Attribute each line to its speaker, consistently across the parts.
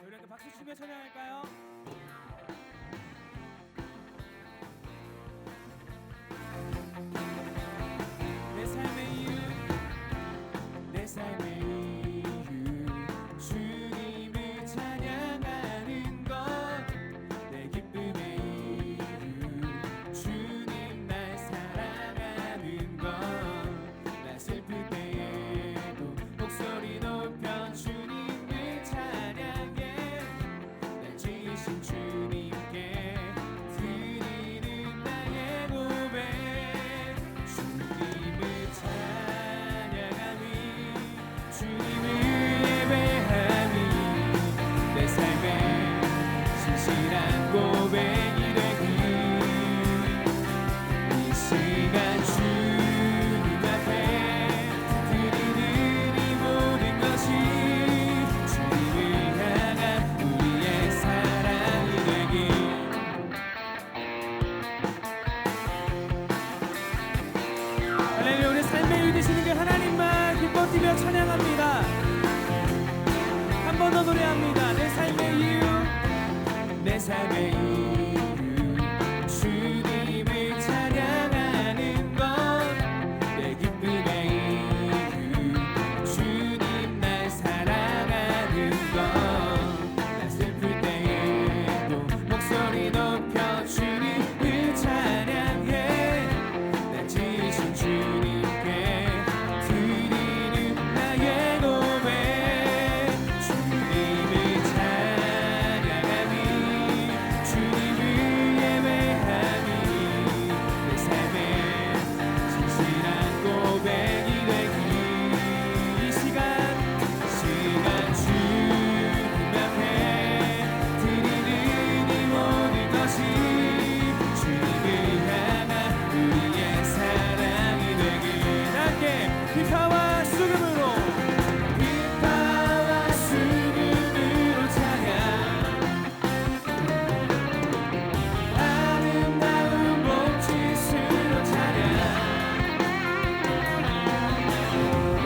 Speaker 1: 우리 이렇게 박수 치며 찬양할까요? 내 삶의 이유, 내 삶의 이유, 주님을 찬양하는 것. 내 기쁨의 이유, 주님 날 사랑하는 것. 나 슬플 때에도 목소리 높여 주님을 찬양해. 날 지으신 주님께 드리는 나의 고백. 주님을 찬양하니, 주님을 예배하니, 내 삶의 진실한 고백이 되기. 이 시간 주님 앞에 드리는 이 모든 것이 주님을 향한 우리의 사랑이 되기. 할렐루야. 우리 삶의 이유 되시는 그 하나님만 기뻐 뛰며 찬양합니다. 한 번 더 노래합니다. 내 삶의 이유, 내 삶의 이유, 주님을 찬양하는 것. 내 기쁨의 이유, 주님 날 사랑하는 것. 나 슬플 때에도 목소리 높여 주님을 찬양해. 날 지으신 주님께 드리는 나의 고백. 주님을 찬양하니, 주님을 예배하니, 내 삶의 진실한 고백이 되기. 이 시간 주님 앞에 드리는 이 모든 것이 주님을 향한 우리의 사랑이 되기. 함께 비파와 수금으로, 비파와 수금으로 찬양. 아름다운 몸짓으로 찬양.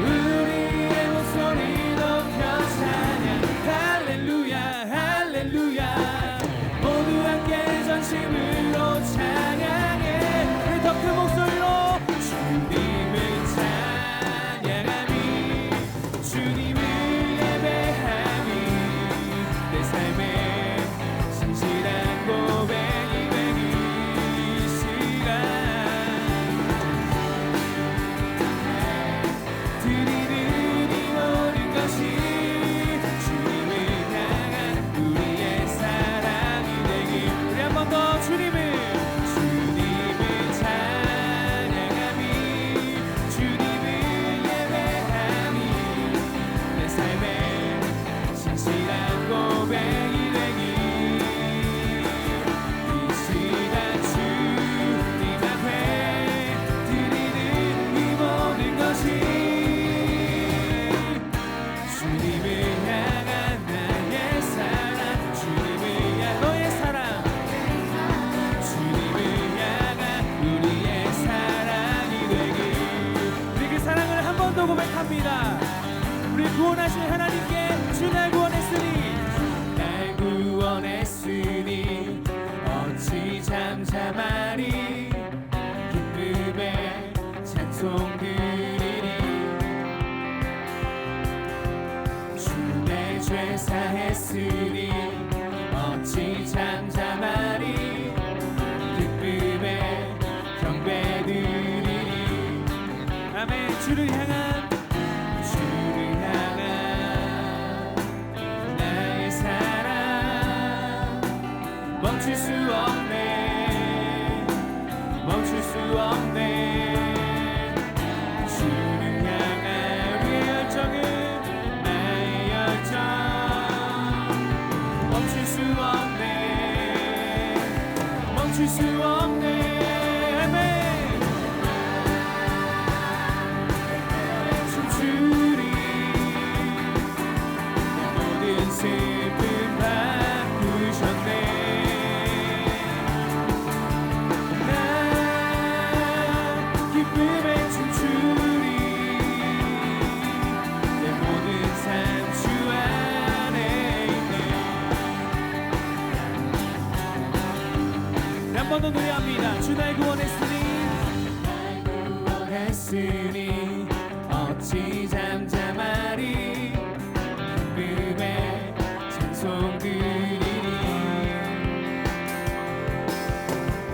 Speaker 1: 우리의 목소리 높여 찬양. 할렐루야 할렐루야. 모두 함께 전심으로 찬양해. 우리 더 큰 목소리로 주님을 찬양하니, 주님을 예배하니, 내 삶의 진실한 고백이 되기. 이 시간 드리는 이 모든 것이 주님을 향한 우리의 사랑이 되기. 우리 한 번 더 주님을 찬양하니, 주님을 예배하니, 내 삶의 진실한 고백이 되기. 이 시간 주님 앞에 드리는 이 모든 것이 주님을 향한 나의 사랑. 주님을 향한 너의 사랑. 주님을 향한 우리의 사랑이 되기. 우리 그 사랑을 한 번 더 고백합니다. 우리 구원하신 하나님께 주 날 구원했으니, 날 구원했으니 어찌 잠잠하리. 기쁨의 찬송 드리리. 주 내 죄 사했으니 어찌 잠잠하리. 기쁨의 경배 드리리. 아멘. 주를 향한 나의 사랑 멈출 수 없네. 멈출 수 없네. 주를 향한 우리의 열정은, 나의 열정 멈출 수 없네. 멈출 수 없네. 아멘. 춤추리. 모든 슬픔 바꾸셨네. 나 기쁨에 춤추리. 내 모든 삶 주 안에 있네. 한 번 더 노래합니다. 주 날 구원했으니 어찌 잠잠하리. 기쁨의 찬송 드리리.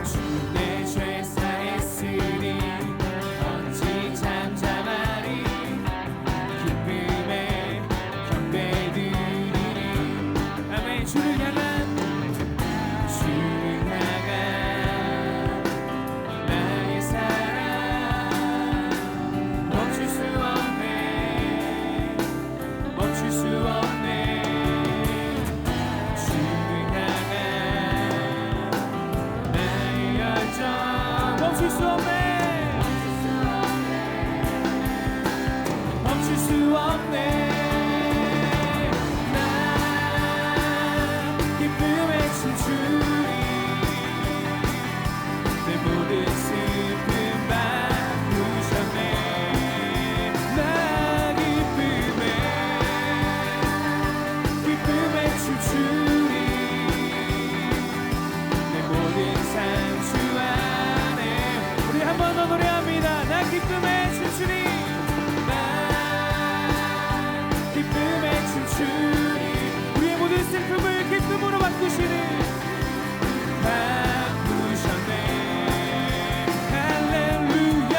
Speaker 1: 주 내 죄 사했으니 어찌 잠잠하리. 기쁨의 경배 드리리. 아멘. 주를 향한 나의 사랑 멈출 수 없네. 멈출 수 없네. 주를 향한 나의 열정 멈출 수 없네. 멈출 수 없네. 나 기쁨에 춤추리. 내 모든 슬픔 바꾸셨네. 나 기쁨에 춤추리. 내 모든 삶 주 안에. 우리 한 번 더 노래합니다. 나 기쁨에 춤추리. 나 기쁨에 춤추리. 우리의 모든 슬픔을 기쁨으로 바꾸시는 바꾸셨네. 할렐루야.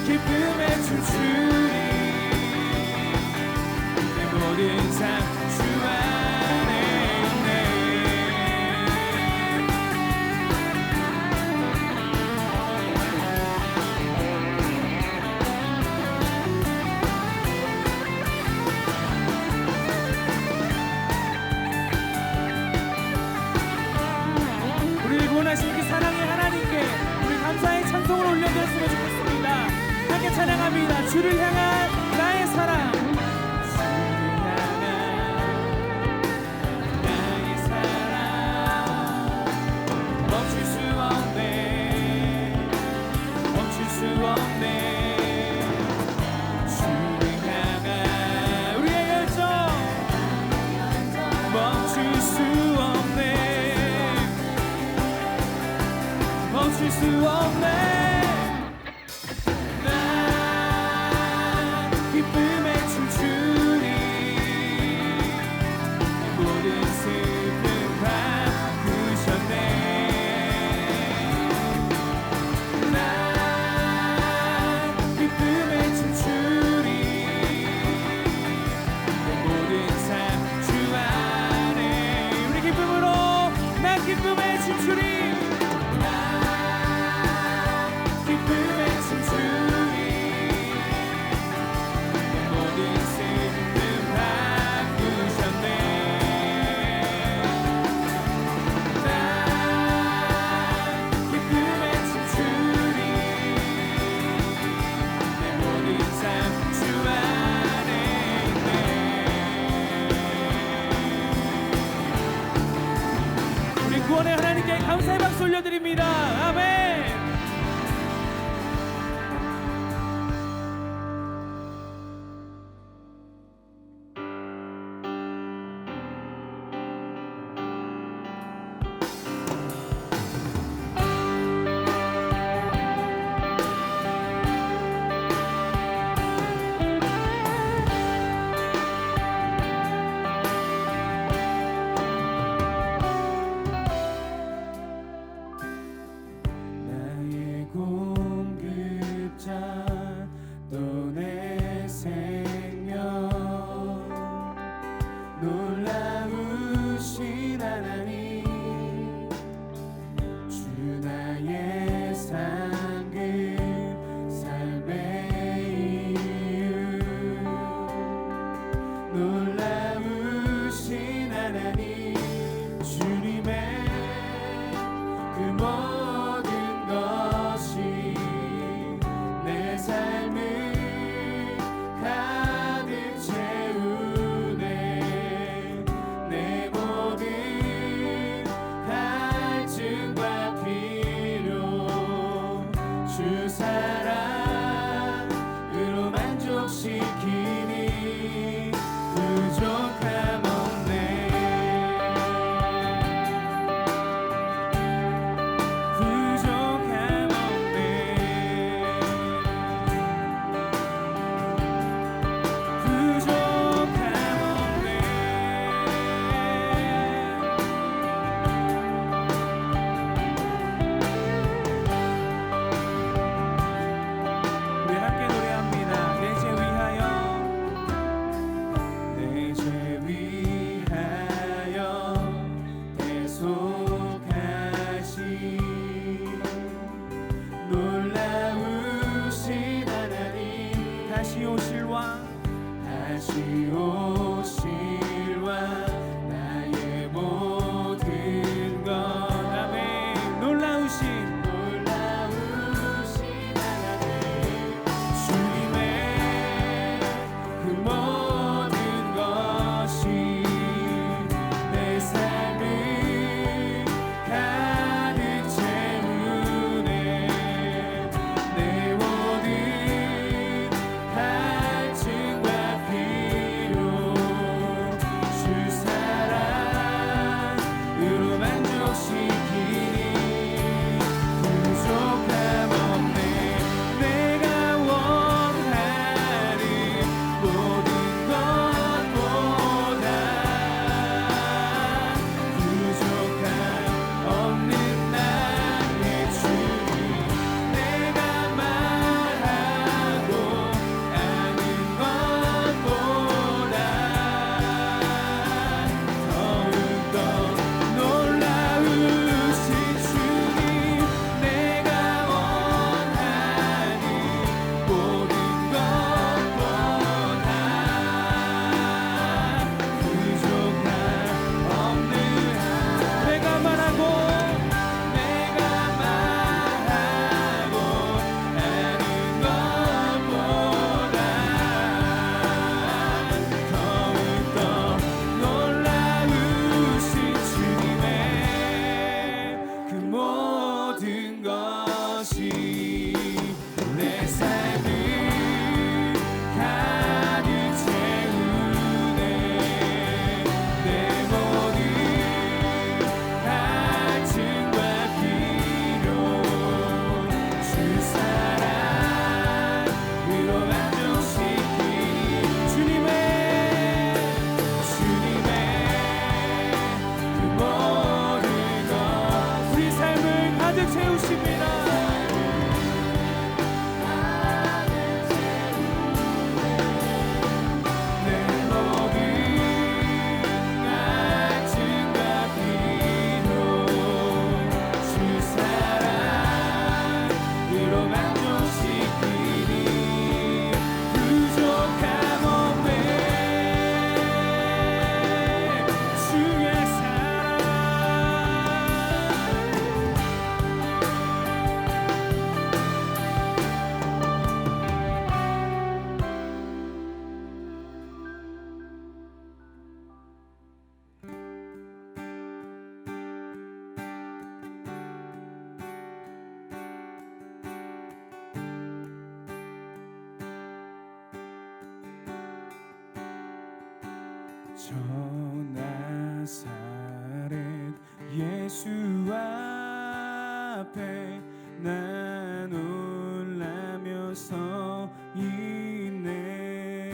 Speaker 1: 기쁨에 춤추리. 내 모든 삶 주 안에 있네. 우리를 구원하신 그 사랑의 하나님께 우리 감사의 찬송을 올려드렸으면 좋겠습니다. 함께 찬양합니다. 주를 향한 나의 사랑. 주를 향한 나의 사랑 멈출 수 없네. 멈출 수 없네. 주를 향한 우리의 열정 멈출 수 없네. 멈출 수 없네. 나 기쁨에 춤추리. 모든 슬픔 바꾸셨네. 나 기쁨에 춤추리. 모든 삶 주 안에. 우리 기쁨으로 나 기쁨에 춤추리. 기쁨에 춤추리. 내 모든 슬픔 바꾸셨네. 나 기쁨에 춤추리. 내 모든 삶 주 안에 있네. 우리 구원의 하나님께 감사의 박수 올려드립니다. 아멘. 놀라우신 하나님. 주 나의 상급 삶의 이유. 놀라우신 하나님. 주님의 그 모든 것이 내 삶을 가득 채우네. 내 모든 갈증과 필요 주 사랑으로 만족시키니 그 저 나사렛 예수 앞에 난 놀라며 서 있네.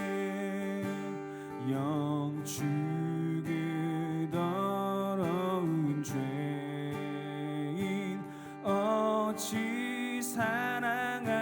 Speaker 1: 영축의 더러운 죄인 어찌 사랑하셨나.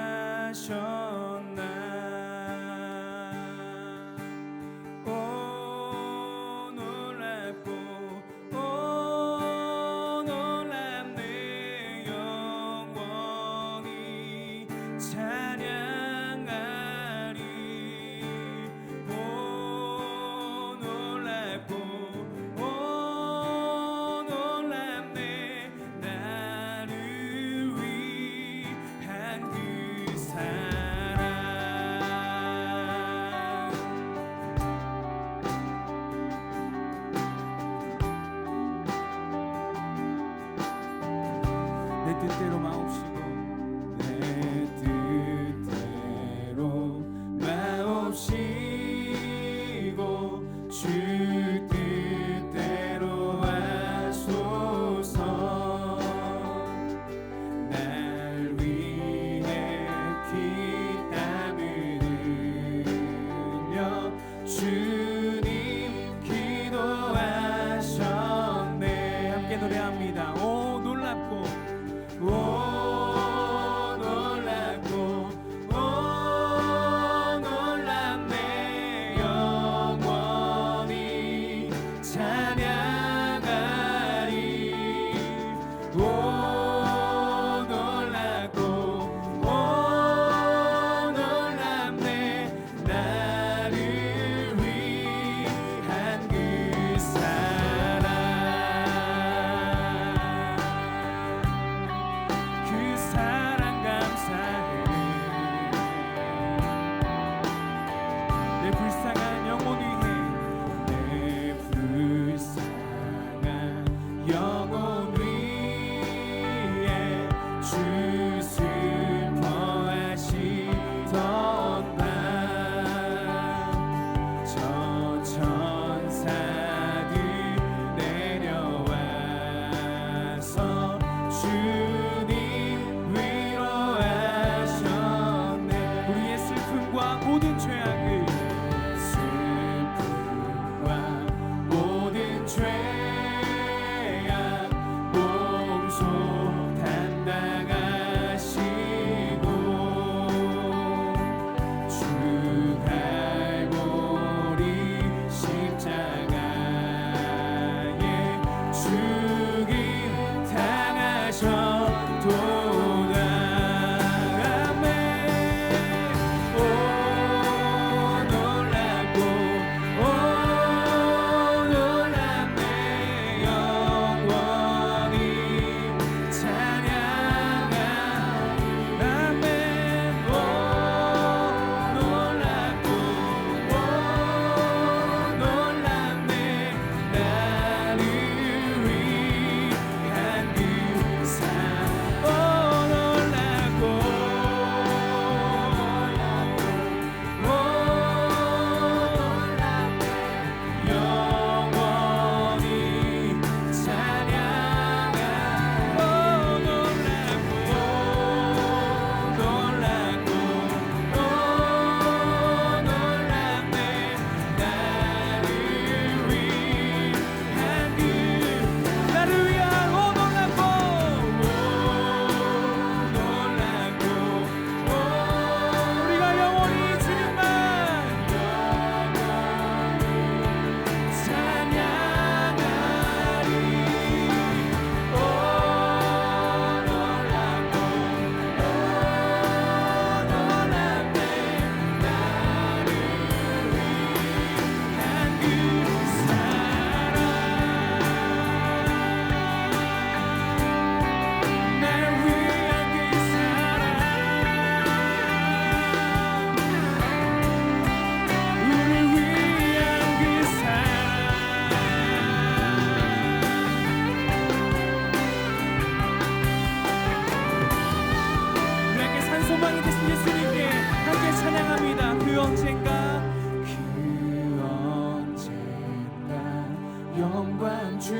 Speaker 1: 영광 중에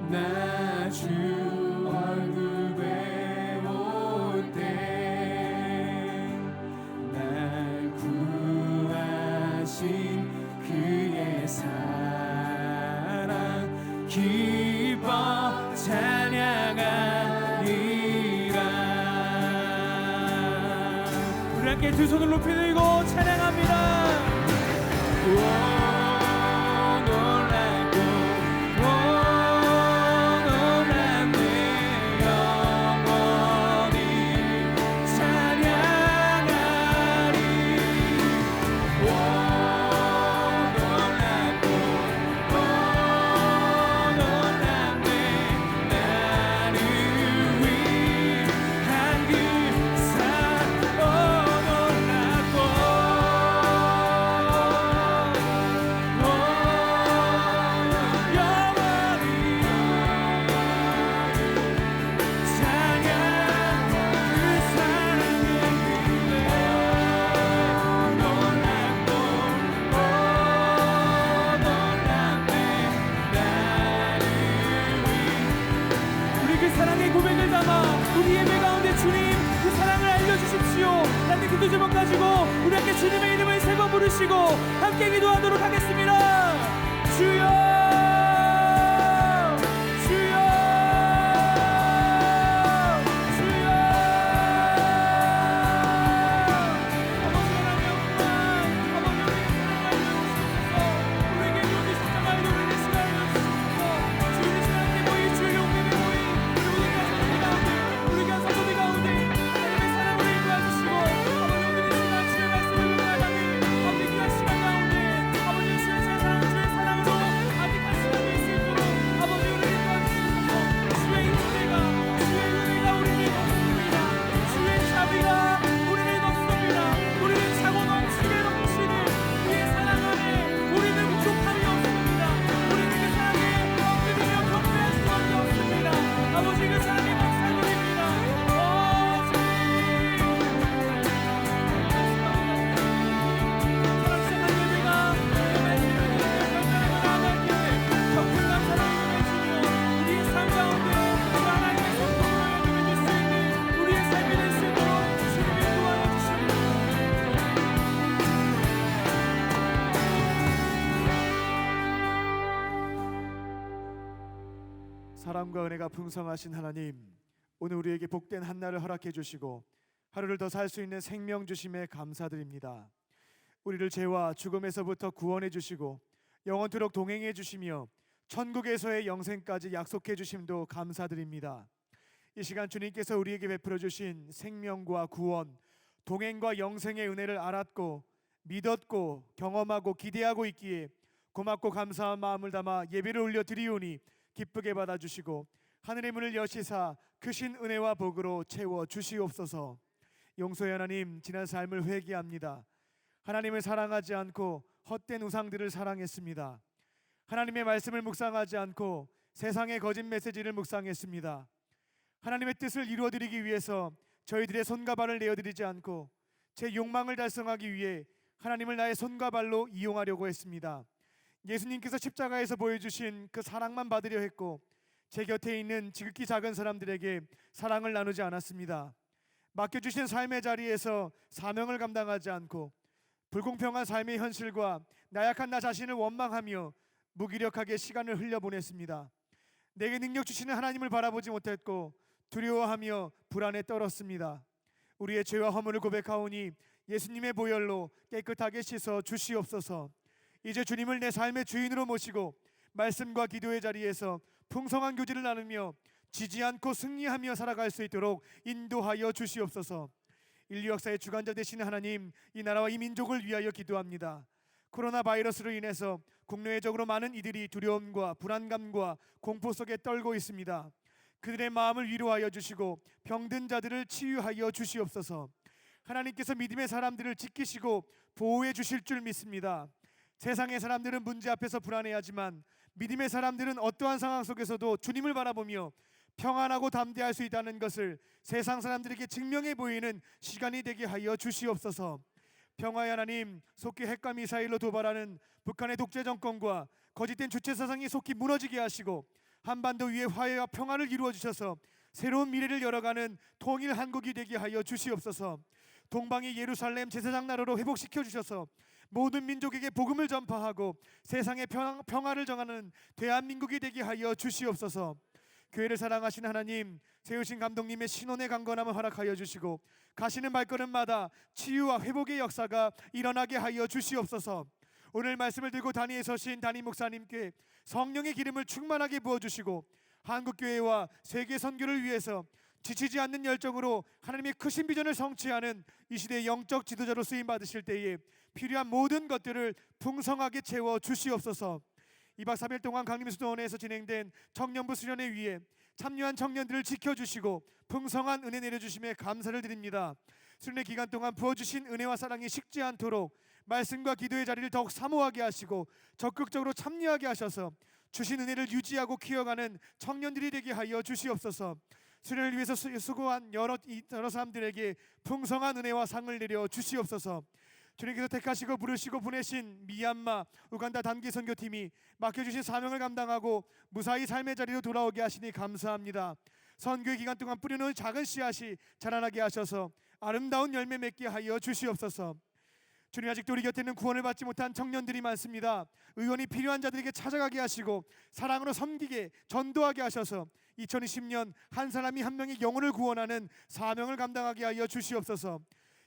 Speaker 1: 나 주 얼굴 배울 때 날 구하신 그의 사랑 기뻐 찬양하리라. 우리 함께 두 손을 높이 들고 찬양합니다. 두 주먹 가지고 우리 함께 주님의 이름을 세 번 부르시고 함께 기도하도록 하겠습니다. 주여 주여 주여. 아버지 하나님 영광, 아버지 우리의 사랑을 알려주시옵소서. 우리에게 주어진 십자가의 도리를 시간을 주시옵소서. 주님 하나님께 모인 주의 용림의 모인 우리가 선소리 가운데 우리가 선소리 가운데 하나님의 사랑을 인도하시고 사랑과 은혜가 풍성하신 하나님, 오늘 우리에게 복된 한날을 허락해 주시고 하루를 더 살 수 있는 생명 주심에 감사드립니다. 우리를 죄와 죽음에서부터 구원해 주시고 영원토록 동행해 주시며 천국에서의 영생까지 약속해 주심도 감사드립니다. 이 시간 주님께서 우리에게 베풀어 주신 생명과 구원, 동행과 영생의 은혜를 알았고 믿었고 경험하고 기대하고 있기에 고맙고 감사한 마음을 담아 예배를 올려드리오니 기쁘게 받아주시고 하늘의 문을 여시사 크신 은혜와 복으로 채워 주시옵소서. 용서의 하나님, 지난 삶을 회개합니다. 하나님을 사랑하지 않고 헛된 우상들을 사랑했습니다. 하나님의 말씀을 묵상하지 않고 세상의 거짓 메시지를 묵상했습니다. 하나님의 뜻을 이루어드리기 위해서 저희들의 손과 발을 내어드리지 않고 제 욕망을 달성하기 위해 하나님을 나의 손과 발로 이용하려고 했습니다. 예수님께서 십자가에서 보여주신 그 사랑만 받으려 했고 제 곁에 있는 지극히 작은 사람들에게 사랑을 나누지 않았습니다. 맡겨주신 삶의 자리에서 사명을 감당하지 않고 불공평한 삶의 현실과 나약한 나 자신을 원망하며 무기력하게 시간을 흘려보냈습니다. 내게 능력 주시는 하나님을 바라보지 못했고 두려워하며 불안에 떨었습니다. 우리의 죄와 허물을 고백하오니 예수님의 보혈로 깨끗하게 씻어 주시옵소서. 이제 주님을 내 삶의 주인으로 모시고 말씀과 기도의 자리에서 풍성한 교제를 나누며 지지 않고 승리하며 살아갈 수 있도록 인도하여 주시옵소서. 인류 역사의 주관자 되시는 하나님, 이 나라와 이 민족을 위하여 기도합니다. 코로나 바이러스로 인해서 국내외적으로 많은 이들이 두려움과 불안감과 공포 속에 떨고 있습니다. 그들의 마음을 위로하여 주시고 병든 자들을 치유하여 주시옵소서. 하나님께서 믿음의 사람들을 지키시고 보호해 주실 줄 믿습니다. 세상의 사람들은 문제 앞에서 불안해하지만 믿음의 사람들은 어떠한 상황 속에서도 주님을 바라보며 평안하고 담대할 수 있다는 것을 세상 사람들에게 증명해 보이는 시간이 되게 하여 주시옵소서. 평화의 하나님, 속히 핵과 미사일로 도발하는 북한의 독재 정권과 거짓된 주체 사상이 속히 무너지게 하시고 한반도 위에 화해와 평화를 이루어 주셔서 새로운 미래를 열어가는 통일 한국이 되게 하여 주시옵소서. 동방의 예루살렘 제사장 나라로 회복시켜 주셔서 모든 민족에게 복음을 전파하고 세상의 평화를 정하는 대한민국이 되게 하여 주시옵소서. 교회를 사랑하신 하나님, 세우신 감독님의 신원의 강건함을 허락하여 주시고 가시는 발걸음마다 치유와 회복의 역사가 일어나게 하여 주시옵소서. 오늘 말씀을 들고 단위에 서신 담임 목사님께 성령의 기름을 충만하게 부어주시고 한국교회와 세계 선교를 위해서 지치지 않는 열정으로 하나님의 크신 비전을 성취하는 이 시대의 영적 지도자로 쓰임 받으실 때에 필요한 모든 것들을 풍성하게 채워 주시옵소서. 2박 3일 동안 강림수도원에서 진행된 청년부 수련회 위에 참여한 청년들을 지켜주시고 풍성한 은혜 내려주심에 감사를 드립니다. 수련회 기간 동안 부어주신 은혜와 사랑이 식지 않도록 말씀과 기도의 자리를 더욱 사모하게 하시고 적극적으로 참여하게 하셔서 주신 은혜를 유지하고 키워가는 청년들이 되게 하여 주시옵소서. 수련을 위해서 수고한 여러 사람들에게 풍성한 은혜와 상을 내려 주시옵소서. 주님께서 택하시고 부르시고 보내신 미얀마, 우간다 단기 선교팀이 맡겨주신 사명을 감당하고 무사히 삶의 자리로 돌아오게 하시니 감사합니다. 선교의 기간 동안 뿌려놓은 작은 씨앗이 자라나게 하셔서 아름다운 열매 맺게 하여 주시옵소서. 주님, 아직도 우리 곁에는 구원을 받지 못한 청년들이 많습니다. 의원이 필요한 자들에게 찾아가게 하시고 사랑으로 섬기게 전도하게 하셔서 2020년 한 사람이 한 명의 영혼을 구원하는 사명을 감당하게 하여 주시옵소서.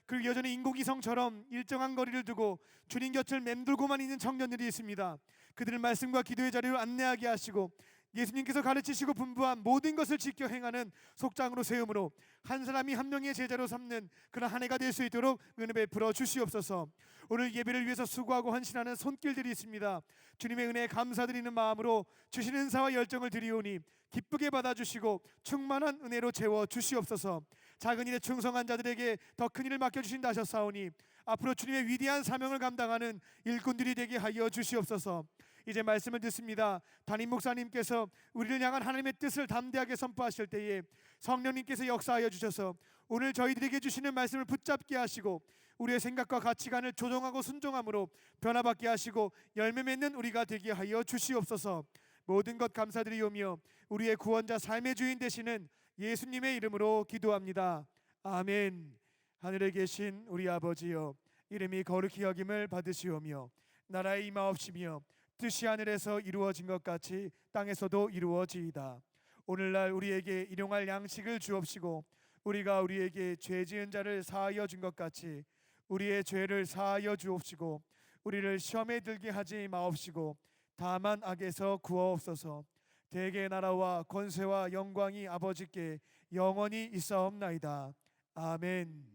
Speaker 1: 그리고 여전히 인공위성처럼 일정한 거리를 두고 주님 곁을 맴돌고만 있는 청년들이 있습니다. 그들을 말씀과 기도의 자리로 안내하게 하시고 예수님께서 가르치시고 분부한 모든 것을 지켜 행하는 속장으로 세움으로 한 사람이 한 명의 제자로 삼는 그런 한 해가 될 수 있도록 은혜 베풀어 주시옵소서. 오늘 예배를 위해서 수고하고 헌신하는 손길들이 있습니다. 주님의 은혜에 감사드리는 마음으로 주신 은사와 열정을 드리오니 기쁘게 받아주시고 충만한 은혜로 채워 주시옵소서. 작은 일에 충성한 자들에게 더 큰 일을 맡겨주신다 하셨사오니 앞으로 주님의 위대한 사명을 감당하는 일꾼들이 되게 하여 주시옵소서. 이제 말씀을 듣습니다. 담임 목사님께서 우리를 향한 하나님의 뜻을 담대하게 선포하실 때에 성령님께서 역사하여 주셔서 오늘 저희들에게 주시는 말씀을 붙잡게 하시고 우리의 생각과 가치관을 조정하고 순종함으로 변화받게 하시고 열매 맺는 우리가 되게 하여 주시옵소서. 모든 것 감사드리오며 우리의 구원자 삶의 주인 되시는 예수님의 이름으로 기도합니다. 아멘. 하늘에 계신 우리 아버지여, 이름이 거룩히 여김을 받으시오며 나라의 임하옵시며 뜻이 하늘에서 이루어진 것 같이 땅에서도 이루어지이다. 오늘날 우리에게 일용할 양식을 주옵시고 우리가 우리에게 죄 지은 자를 사하여 준 것 같이 우리의 죄를 사하여 주옵시고 우리를 시험에 들게 하지 마옵시고 다만 악에서 구하옵소서. 대개의 나라와 권세와 영광이 아버지께 영원히 있사옵나이다. 아멘.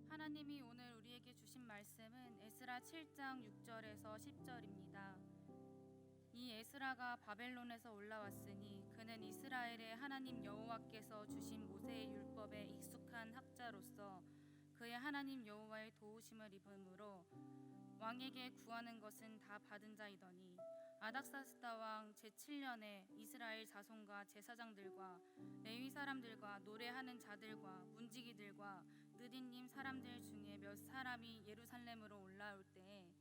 Speaker 2: 하나님이 오늘 우리에게 주신 말씀은 에스라 7장 6절에서 10절입니다. 이 에스라가 바벨론에서 올라왔으니 그는 이스라엘의 하나님 여호와께서 주신 모세의 율법에 익숙한 학자로서 그의 하나님 여호와의 도우심을 입음으로 왕에게 구하는 것은 다 받은 자이더니 아닥사스다 왕 제7년에 이스라엘 자손과 제사장들과 레위 사람들과 노래하는 자들과 문지기들과 느딘님 사람들 중에 몇 사람이 예루살렘으로 올라올 때에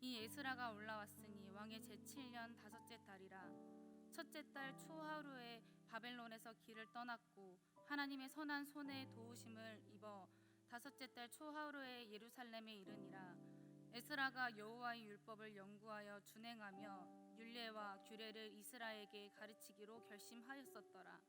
Speaker 2: 이 에스라가 올라왔으니 왕의 제7년 다섯째 달이라. 첫째 달 초하루에 바벨론에서 길을 떠났고 하나님의 선한 손에 도우심을 입어 다섯째 달 초하루에 예루살렘에 이르니라. 에스라가 여호와의 율법을 연구하여 준행하며 율례와 규례를 이스라엘에게 가르치기로 결심하였었더라.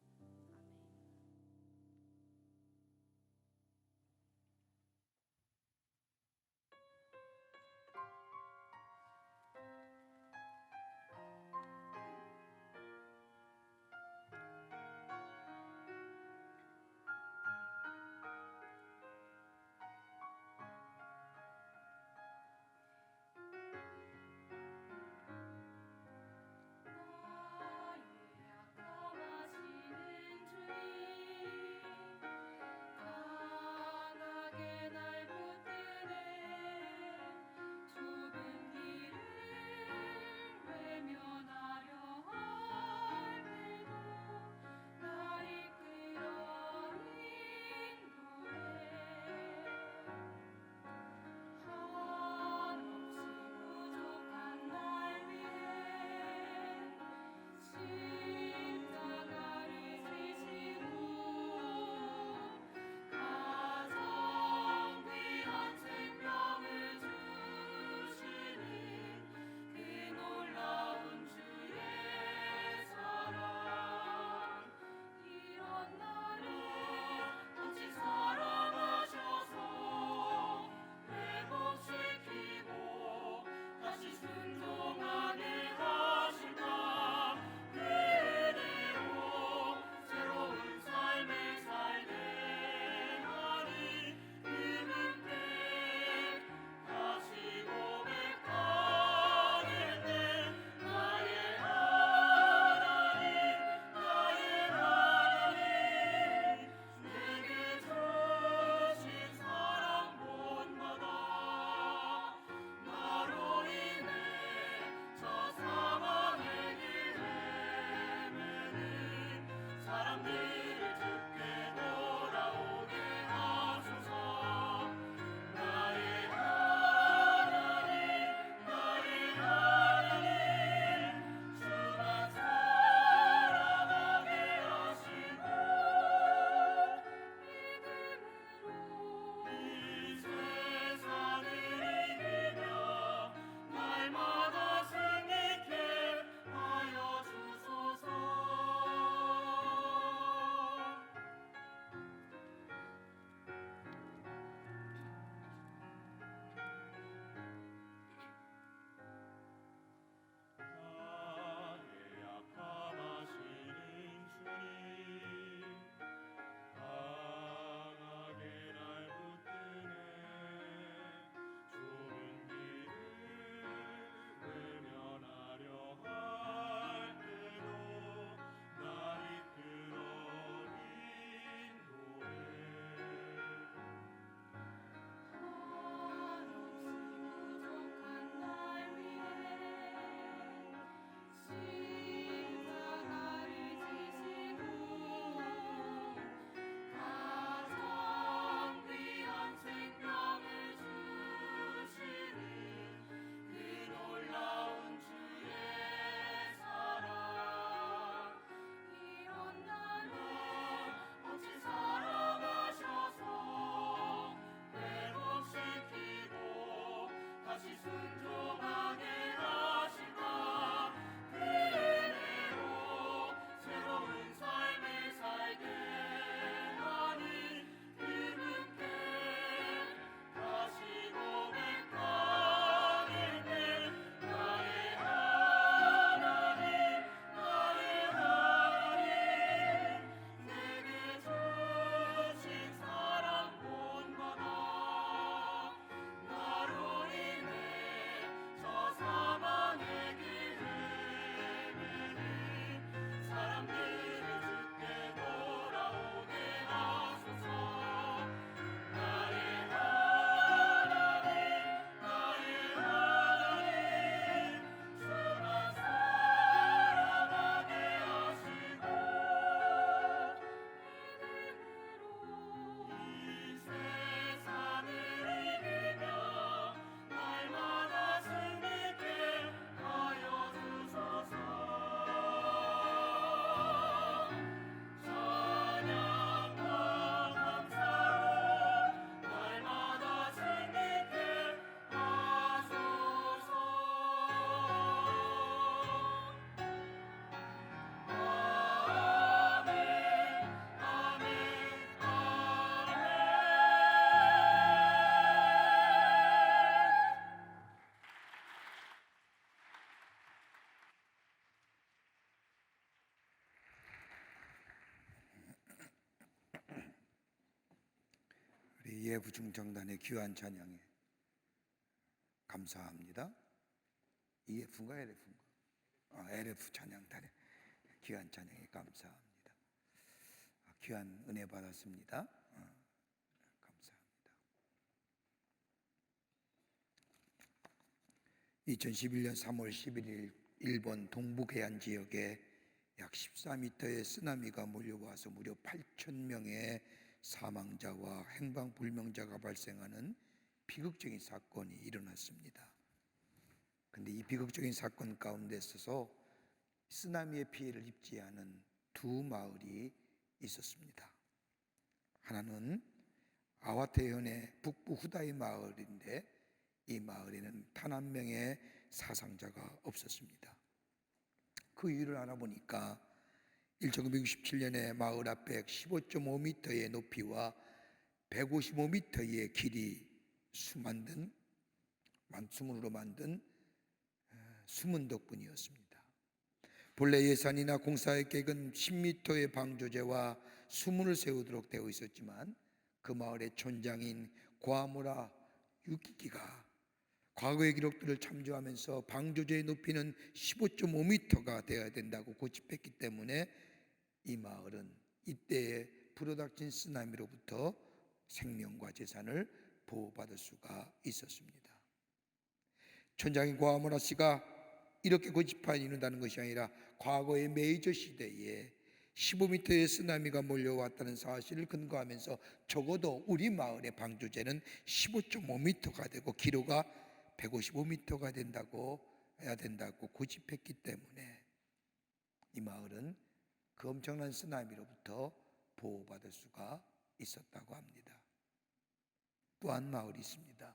Speaker 3: 우리 예부중정단의 귀한 찬양에 감사합니다. EF인가 LF인가? LF 찬양단의 귀한 찬양에 감사합니다. 귀한 은혜 받았습니다. 감사합니다. 2011년 3월 11일 일본 동북 해안 지역에 약 14m의 쓰나미가 몰려와서 무려 8,000명의 사망자와 행방불명자가 발생하는 비극적인 사건이 일어났습니다. 그런데 이 비극적인 사건 가운데 있어서 쓰나미의 피해를 입지 않은 두 마을이 있었습니다. 하나는 아와테현의 북부 후다이 마을인데 이 마을에는 단 한 명의 사상자가 없었습니다. 그 이유를 알아보니까 1967년에 마을 앞에 15.5m의 높이와 155m의 길이 수문으로 만든 수문 덕분이었습니다. 본래 예산이나 공사의 계획은 10m의 방조제와 수문을 세우도록 되어 있었지만 그 마을의 촌장인 고아무라 유키키가 과거의 기록들을 참조하면서 방조제의 높이는 15.5m가 되어야 된다고 고집했기 때문에 이 마을은 이때에 불어닥친 쓰나미로부터 생명과 재산을 보호받을 수가 있었습니다. 촌장인 고아무라 씨가 이렇게 고집하여 이룬다는 것이 아니라 과거의 메이저 시대에 15m의 쓰나미가 몰려왔다는 사실을 근거하면서 적어도 우리 마을의 방조제는 15.5m가 되고 기로가 155m가 해야 된다고 고집했기 때문에 이 마을은 그 엄청난 쓰나미로부터 보호받을 수가 있었다고 합니다. 또 한 마을이 있습니다.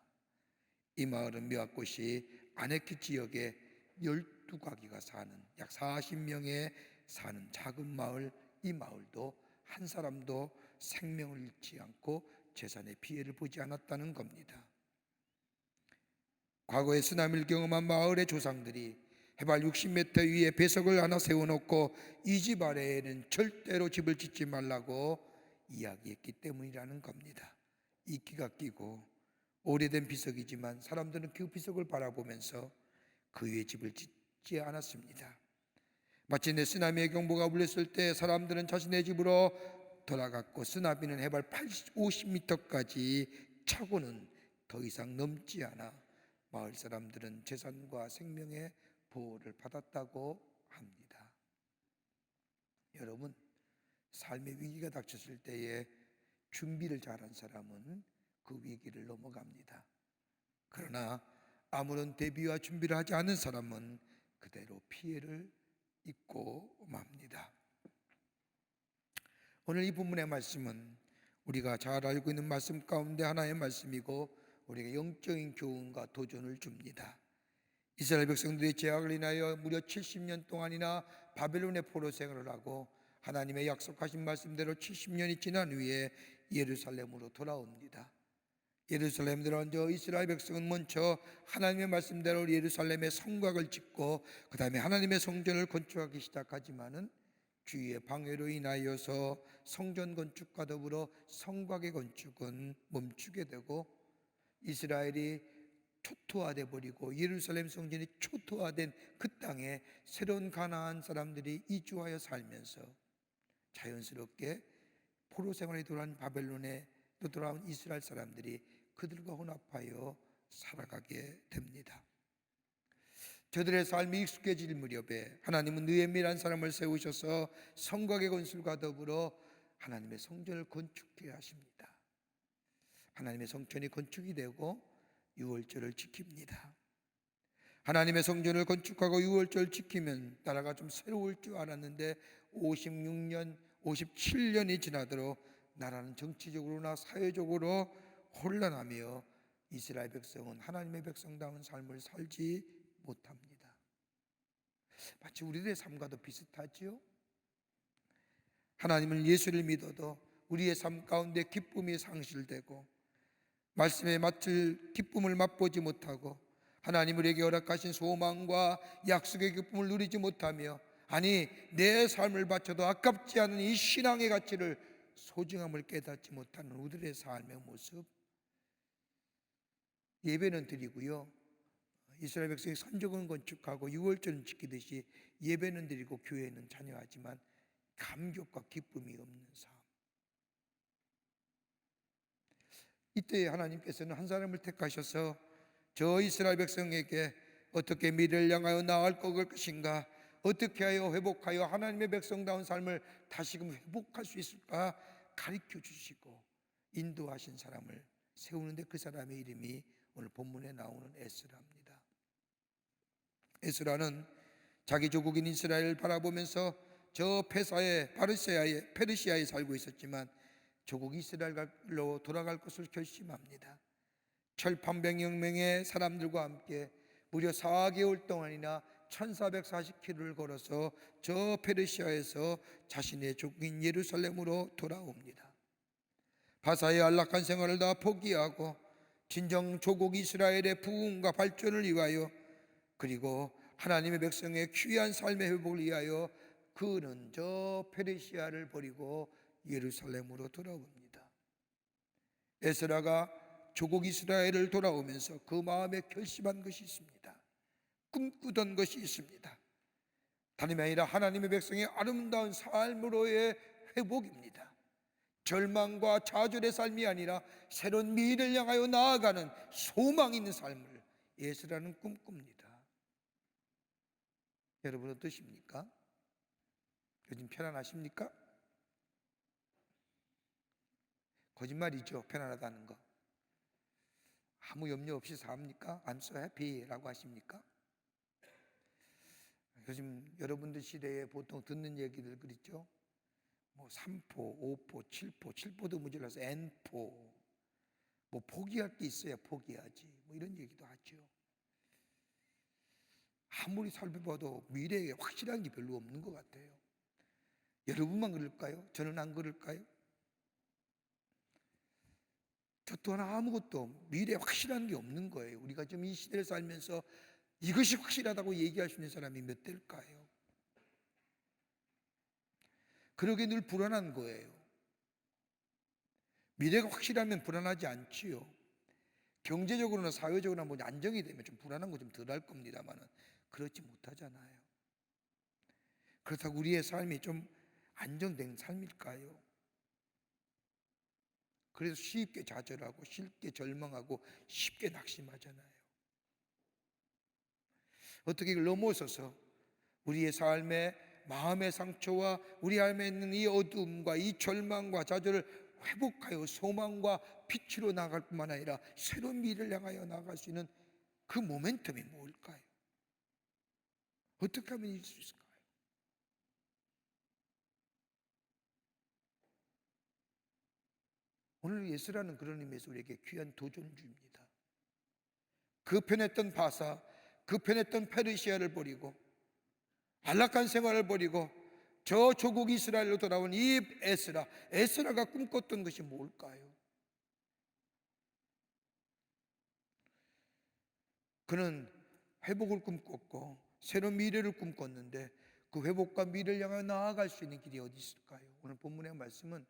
Speaker 3: 이 마을은 미와코시 아네키 지역에 12가기가 사는 약 40명의 사는 작은 마을, 이 마을도 한 사람도 생명을 잃지 않고 재산의 피해를 보지 않았다는 겁니다. 과거에 쓰나미를 경험한 마을의 조상들이 해발 60m 위에 배석을 하나 세워놓고 이 집 아래에는 절대로 집을 짓지 말라고 이야기했기 때문이라는 겁니다. 이끼가 끼고 오래된 비석이지만 사람들은 그 비석을 바라보면서 그 위에 집을 짓지 않았습니다. 마침내 쓰나미의 경보가 울렸을 때 사람들은 자신의 집으로 돌아갔고 쓰나미는 해발 50m까지 차고는 더 이상 넘지 않아 마을 사람들은 재산과 생명의 보호를 받았다고 합니다. 여러분, 삶의 위기가 닥쳤을 때에 준비를 잘한 사람은 그 위기를 넘어갑니다. 그러나 아무런 대비와 준비를 하지 않은 사람은 그대로 피해를 입고 맙니다. 오늘 이 본문의 말씀은 우리가 잘 알고 있는 말씀 가운데 하나의 말씀이고 우리에게 영적인 교훈과 도전을 줍니다. 이스라엘 백성들이 제약을 인하여 무려 70년 동안이나 바벨론의 포로 생활을 하고 하나님의 약속하신 말씀대로 70년이 지난 후에 예루살렘으로 돌아옵니다. 예루살렘 들어앉아 이스라엘 백성은 먼저 하나님의 말씀대로 예루살렘에 성곽을 짓고 그 다음에 하나님의 성전을 건축하기 시작하지만은 주위의 방해로 인하여서 성전 건축과 더불어 성곽의 건축은 멈추게 되고 이스라엘이 초토화돼 버리고 예루살렘 성전이 초토화된 그 땅에 새로운 가나안 사람들이 이주하여 살면서 자연스럽게 포로 생활에 돌아온 바벨론에 또 돌아온 이스라엘 사람들이 그들과 혼합하여 살아가게 됩니다. 저들의 삶이 익숙해질 무렵에 하나님은 느헤미야라는 사람을 세우셔서 성곽의 건설과 더불어 하나님의 성전을 건축해야 하십니다. 하나님의 성전이 건축이 되고 유월절을 지킵니다. 하나님의 성전을 건축하고 유월절을 지키면 나라가 좀 새로울 줄 알았는데 56년, 57년이 지나도록 나라는 정치적으로나 사회적으로 혼란하며 이스라엘 백성은 하나님의 백성다운 삶을 살지 못합니다. 마치 우리들의 삶과도 비슷하지요. 하나님은 예수를 믿어도 우리의 삶 가운데 기쁨이 상실되고 말씀에 맞을 기쁨을 맛보지 못하고 하나님 우리에게 허락하신 소망과 약속의 기쁨을 누리지 못하며 아니 내 삶을 바쳐도 아깝지 않은 이 신앙의 가치를 소중함을 깨닫지 못하는 우리들의 삶의 모습. 예배는 드리고요, 이스라엘 백성이 성전은 건축하고 유월절은 지키듯이 예배는 드리고 교회는 참여하지만 감격과 기쁨이 없는 삶. 이때 하나님께서는 한 사람을 택하셔서 저 이스라엘 백성에게 어떻게 미래를 향하여 나아갈 것인가, 어떻게 하여 회복하여 하나님의 백성다운 삶을 다시금 회복할 수 있을까 가르쳐 주시고 인도하신 사람을 세우는데 그 사람의 이름이 오늘 본문에 나오는 에스라입니다. 에스라는 자기 조국인 이스라엘을 바라보면서 저 페르시아에 살고 있었지만 조국 이스라엘로 돌아갈 것을 결심합니다. 철판병혁명의 사람들과 함께 무려 4개월 동안이나 1440km를 걸어서 저 페르시아에서 자신의 조국인 예루살렘으로 돌아옵니다. 바사의 안락한 생활을 다 포기하고 진정 조국 이스라엘의 부흥과 발전을 위하여 그리고 하나님의 백성의 귀한 삶의 회복을 위하여 그는 저 페르시아를 버리고 예루살렘으로 돌아옵니다. 에스라가 조국 이스라엘을 돌아오면서 그 마음에 결심한 것이 있습니다. 꿈꾸던 것이 있습니다. 다름이 아니라 하나님의 백성의 아름다운 삶으로의 회복입니다. 절망과 좌절의 삶이 아니라 새로운 미래를 향하여 나아가는 소망 있는 삶을 에스라는 꿈꿉니다. 여러분 어떠십니까? 요즘 편안하십니까? 거짓말이죠, 편안하다는 거. 아무 염려 없이 삽니까? I'm so happy라고 하십니까? 요즘 여러분들 시대에 보통 듣는 얘기들 그렇죠? 뭐 3포, 5포, 7포, 7포도 모자라서 N포. 뭐 포기할 게 있어야 포기하지. 뭐 이런 얘기도 하죠. 아무리 살펴봐도 미래에 확실한 게 별로 없는 것 같아요. 여러분만 그럴까요? 저는 안 그럴까요? 저 또한 아무것도 미래에 확실한 게 없는 거예요. 우리가 지금 이 시대를 살면서 이것이 확실하다고 얘기할 수 있는 사람이 몇 대일까요? 그러게 늘 불안한 거예요. 미래가 확실하면 불안하지 않지요. 경제적으로나 사회적으로나 뭐 안정이 되면 좀 불안한 거 좀 덜 할 겁니다만은 그렇지 못하잖아요. 그렇다고 우리의 삶이 좀 안정된 삶일까요? 그래서 쉽게 좌절하고 쉽게 절망하고 쉽게 낙심하잖아요. 어떻게 이걸 넘어서서 우리의 삶의 마음의 상처와 우리 안에 있는 이 어두움과 이 절망과 좌절을 회복하여 소망과 빛으로 나갈 뿐만 아니라 새로운 미래를 향하여 나갈 수 있는 그 모멘텀이 뭘까요? 어떻게 하면 이룰 수 있을까요? 오늘 예수라는 그런 의미에서 우리에게 귀한 도전주입니다. 그 편했던 바사, 그 편했던 페르시아를 버리고 안락한 생활을 버리고 저 조국 이스라엘로 돌아온 이 에스라가 꿈꿨던 것이 뭘까요? 그는 회복을 꿈꿨고 새로운 미래를 꿈꿨는데 그 회복과 미래를 향해 나아갈 수 있는 길이 어디 있을까요? 오늘 본문의 말씀은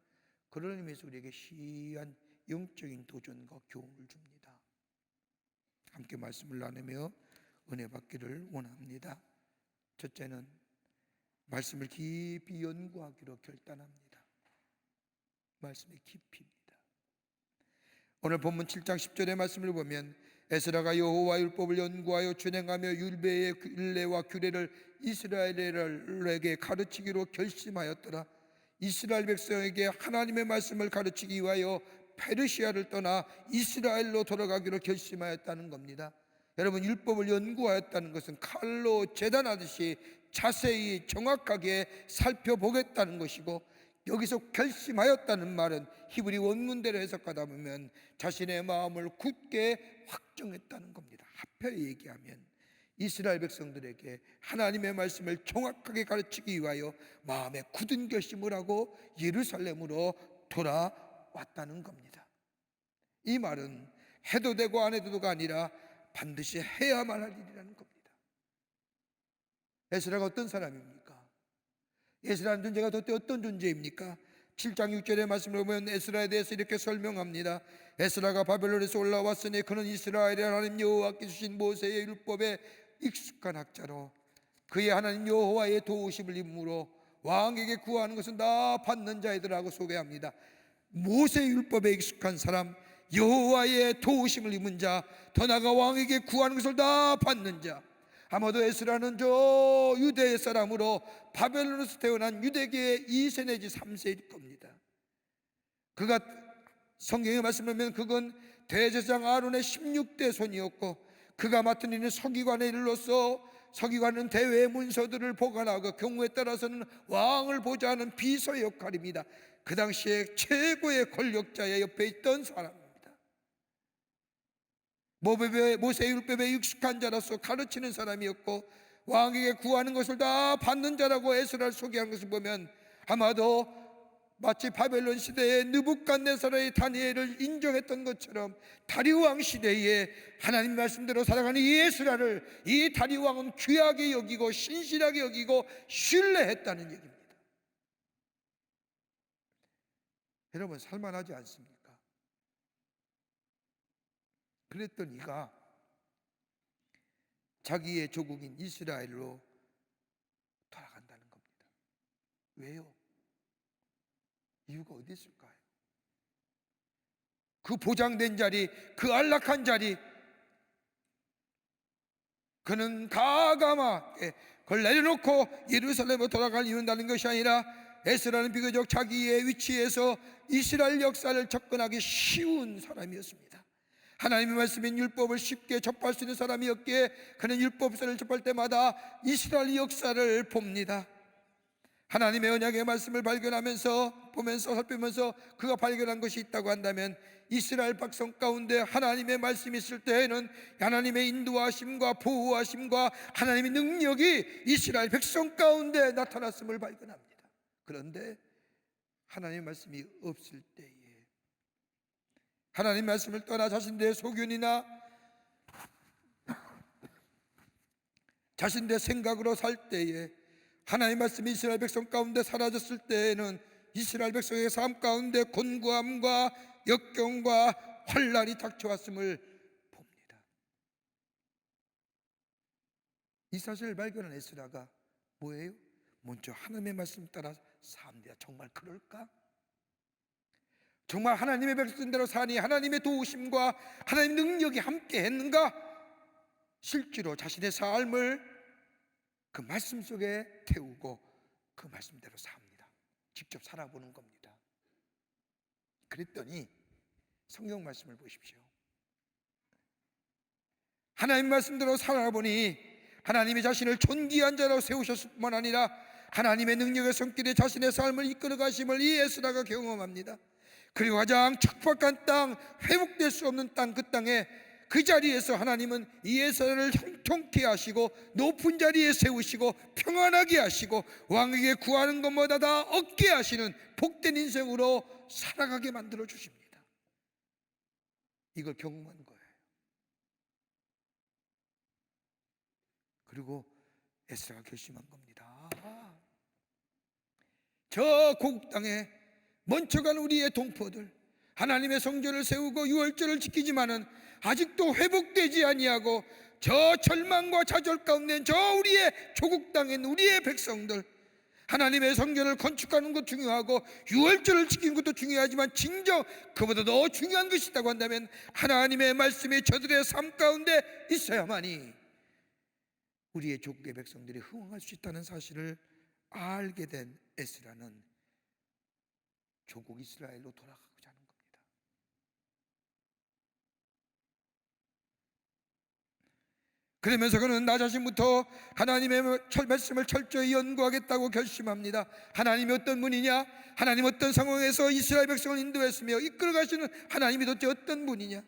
Speaker 3: 그런 의미에서 우리에게 시한 영적인 도전과 교훈을 줍니다. 함께 말씀을 나누며 은혜 받기를 원합니다. 첫째는 말씀을 깊이 연구하기로 결단합니다. 말씀의 깊이입니다. 오늘 본문 7장 10절의 말씀을 보면 에스라가 여호와 율법을 연구하여 준행하며 율배의 율례와 규례를 이스라엘에게 가르치기로 결심하였더라. 이스라엘 백성에게 하나님의 말씀을 가르치기 위하여 페르시아를 떠나 이스라엘로 돌아가기로 결심하였다는 겁니다. 여러분, 율법을 연구하였다는 것은 칼로 재단하듯이 자세히 정확하게 살펴보겠다는 것이고, 여기서 결심하였다는 말은 히브리 원문대로 해석하다 보면 자신의 마음을 굳게 확정했다는 겁니다. 합해 얘기하면 이스라엘 백성들에게 하나님의 말씀을 정확하게 가르치기 위하여 마음에 굳은 결심을 하고 예루살렘으로 돌아왔다는 겁니다. 이 말은 해도 되고 안 해도 되고가 아니라 반드시 해야만 할 일이라는 겁니다. 에스라가 어떤 사람입니까? 에스라는 존재가 도대체 어떤 존재입니까? 7장 6절의 말씀을 보면 에스라에 대해서 이렇게 설명합니다. 에스라가 바벨론에서 올라왔으니 그는 이스라엘의 하나님 여호와께 주신 모세의 율법에 익숙한 학자로 그의 하나님 여호와의 도우심을 입므로 왕에게 구하는 것은 다 받는 자이더라고 소개합니다. 모세의 율법에 익숙한 사람, 여호와의 도우심을 입은 자, 더 나아가 왕에게 구하는 것을 다 받는 자. 아마도 에스라는 저 유대의 사람으로 바벨론에서 태어난 유대계의 2세 내지 3세일 겁니다. 그가 성경에 말씀하면 그건 대제사장 아론의 16대 손이었고, 그가 맡은 일은 서기관의 일로서 서기관은 대외의 문서들을 보관하고 경우에 따라서는 왕을 보좌하는 비서의 역할입니다. 그 당시에 최고의 권력자의 옆에 있던 사람입니다. 모세의 율법에 익숙한 자로서 가르치는 사람이었고, 왕에게 구하는 것을 다 받는 자라고 에스라를 소개한 것을 보면 아마도 마치 바벨론 시대의 느부갓네살의 다니엘을 인정했던 것처럼 다리오 왕 시대에 하나님 말씀대로 살아가는 이 에스라를 이 다리오 왕은 귀하게 여기고 신실하게 여기고 신뢰했다는 얘기입니다. 여러분, 살만하지 않습니까? 그랬던 이가 자기의 조국인 이스라엘로 돌아간다는 겁니다. 왜요? 이유가 어디 있을까요? 그 보장된 자리, 그 안락한 자리, 그는 가감하게 그걸 내려놓고 예루살렘으로 돌아갈 이유는 것이 아니라 에스라는 비교적 자기의 위치에서 이스라엘 역사를 접근하기 쉬운 사람이었습니다. 하나님의 말씀인 율법을 쉽게 접할 수 있는 사람이었기에 그는 율법서를 접할 때마다 이스라엘 역사를 봅니다. 하나님의 언약의 말씀을 발견하면서 살피면서 그가 발견한 것이 있다고 한다면 이스라엘 백성 가운데 하나님의 말씀이 있을 때에는 하나님의 인도하심과 보호하심과 하나님의 능력이 이스라엘 백성 가운데 나타났음을 발견합니다. 그런데 하나님의 말씀이 없을 때에 하나님 말씀을 떠나 자신들의 소견이나 자신들의 생각으로 살 때에 하나님 말씀이 이스라엘 백성 가운데 사라졌을 때에는 이스라엘 백성의 삶 가운데 곤고함과 역경과 환난이 닥쳐왔음을 봅니다. 이 사실을 발견한 에스라가 뭐예요? 먼저 하나님의 말씀 따라 삽니다. 정말 그럴까? 정말 하나님의 백성대로 사니 하나님의 도우심과 하나님의 능력이 함께 했는가? 실제로 자신의 삶을 그 말씀 속에 태우고 그 말씀대로 삽니다. 직접 살아보는 겁니다. 그랬더니 성경 말씀을 보십시오. 하나님 말씀대로 살아보니 하나님이 자신을 존귀한 자로 세우셨을 뿐만 아니라 하나님의 능력의 손길에 자신의 삶을 이끌어 가심을 이 에스라가 경험합니다. 그리고 가장 척박한 땅, 회복될 수 없는 땅, 그 땅에 그 자리에서 하나님은 이 에스라를 형통케 하시고 높은 자리에 세우시고 평안하게 하시고 왕에게 구하는 것마다 다 얻게 하시는 복된 인생으로 살아가게 만들어 주십니다. 이걸 경험한 거예요. 그리고 에스라가 결심한 겁니다. 저 고국 땅에 먼쳐간 우리의 동포들, 하나님의 성전을 세우고 유월절을 지키지만은 아직도 회복되지 아니하고 저 절망과 좌절 가운데 저 우리의 조국 땅에 있는 우리의 백성들, 하나님의 성전을 건축하는 것도 중요하고 유월절을 지키는 것도 중요하지만 진정 그보다 더 중요한 것이 있다고 한다면 하나님의 말씀이 저들의 삶 가운데 있어야만이 우리의 조국의 백성들이 흥황할 수 있다는 사실을 알게 된 에스라는 조국 이스라엘로 돌아가고자 하는 겁니다. 그러면서 그는 나 자신부터 하나님의 말씀을 철저히 연구하겠다고 결심합니다. 하나님이 어떤 분이냐, 하나님 어떤 상황에서 이스라엘 백성을 인도했으며 이끌어가시는 하나님이 도대체 어떤 분이냐.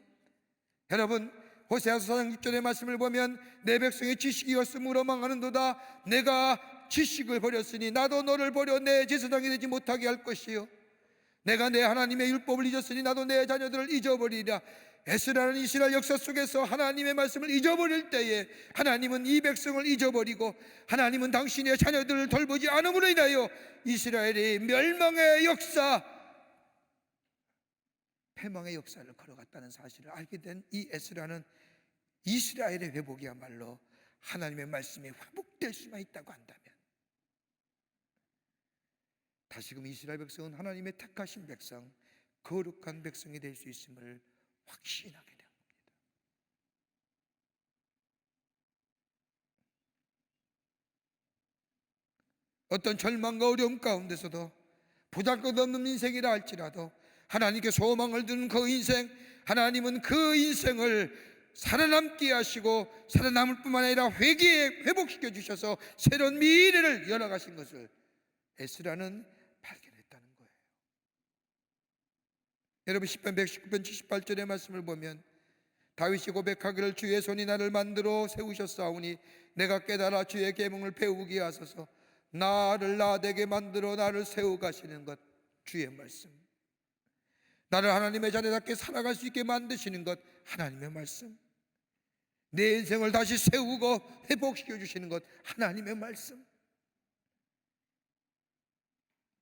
Speaker 3: 여러분, 호세아서 4장 6절의 말씀을 보면 내 백성의 지식이 없음으로 망하는도다. 내가 지식을 버렸으니 나도 너를 버려 내 제사장이 되지 못하게 할 것이요, 내가 내 하나님의 율법을 잊었으니 나도 내 자녀들을 잊어버리리라. 에스라는 이스라엘 역사 속에서 하나님의 말씀을 잊어버릴 때에 하나님은 이 백성을 잊어버리고 하나님은 당신의 자녀들을 돌보지 않음으로 인하여 이스라엘의 멸망의 역사, 패망의 역사를 걸어갔다는 사실을 알게 된 이 에스라는 이스라엘의 회복이야말로 하나님의 말씀이 회복될 수만 있다고 한다면 다시금 이스라엘 백성은 하나님의 택하신 백성, 거룩한 백성이 될 수 있음을 확신하게 된 겁니다. 어떤 절망과 어려움 가운데서도 보잘것없는 인생이라 할지라도 하나님께 소망을 두는 그 인생, 하나님은 그 인생을 살아남게 하시고 살아남을 뿐만 아니라 회복시켜 주셔서 새로운 미래를 열어가신 것을 에스라는 발견했다는 거예요. 여러분, 10편 119편 78절의 말씀을 보면 다윗이 고백하기를 주의 손이 나를 만들어 세우셨사오니 내가 깨달아 주의 계명을 배우게 하소서. 나를 나되게 만들어 나를 세워가시는 것, 주의 말씀. 나를 하나님의 자녀답게 살아갈 수 있게 만드시는 것, 하나님의 말씀. 내 인생을 다시 세우고 회복시켜 주시는 것, 하나님의 말씀.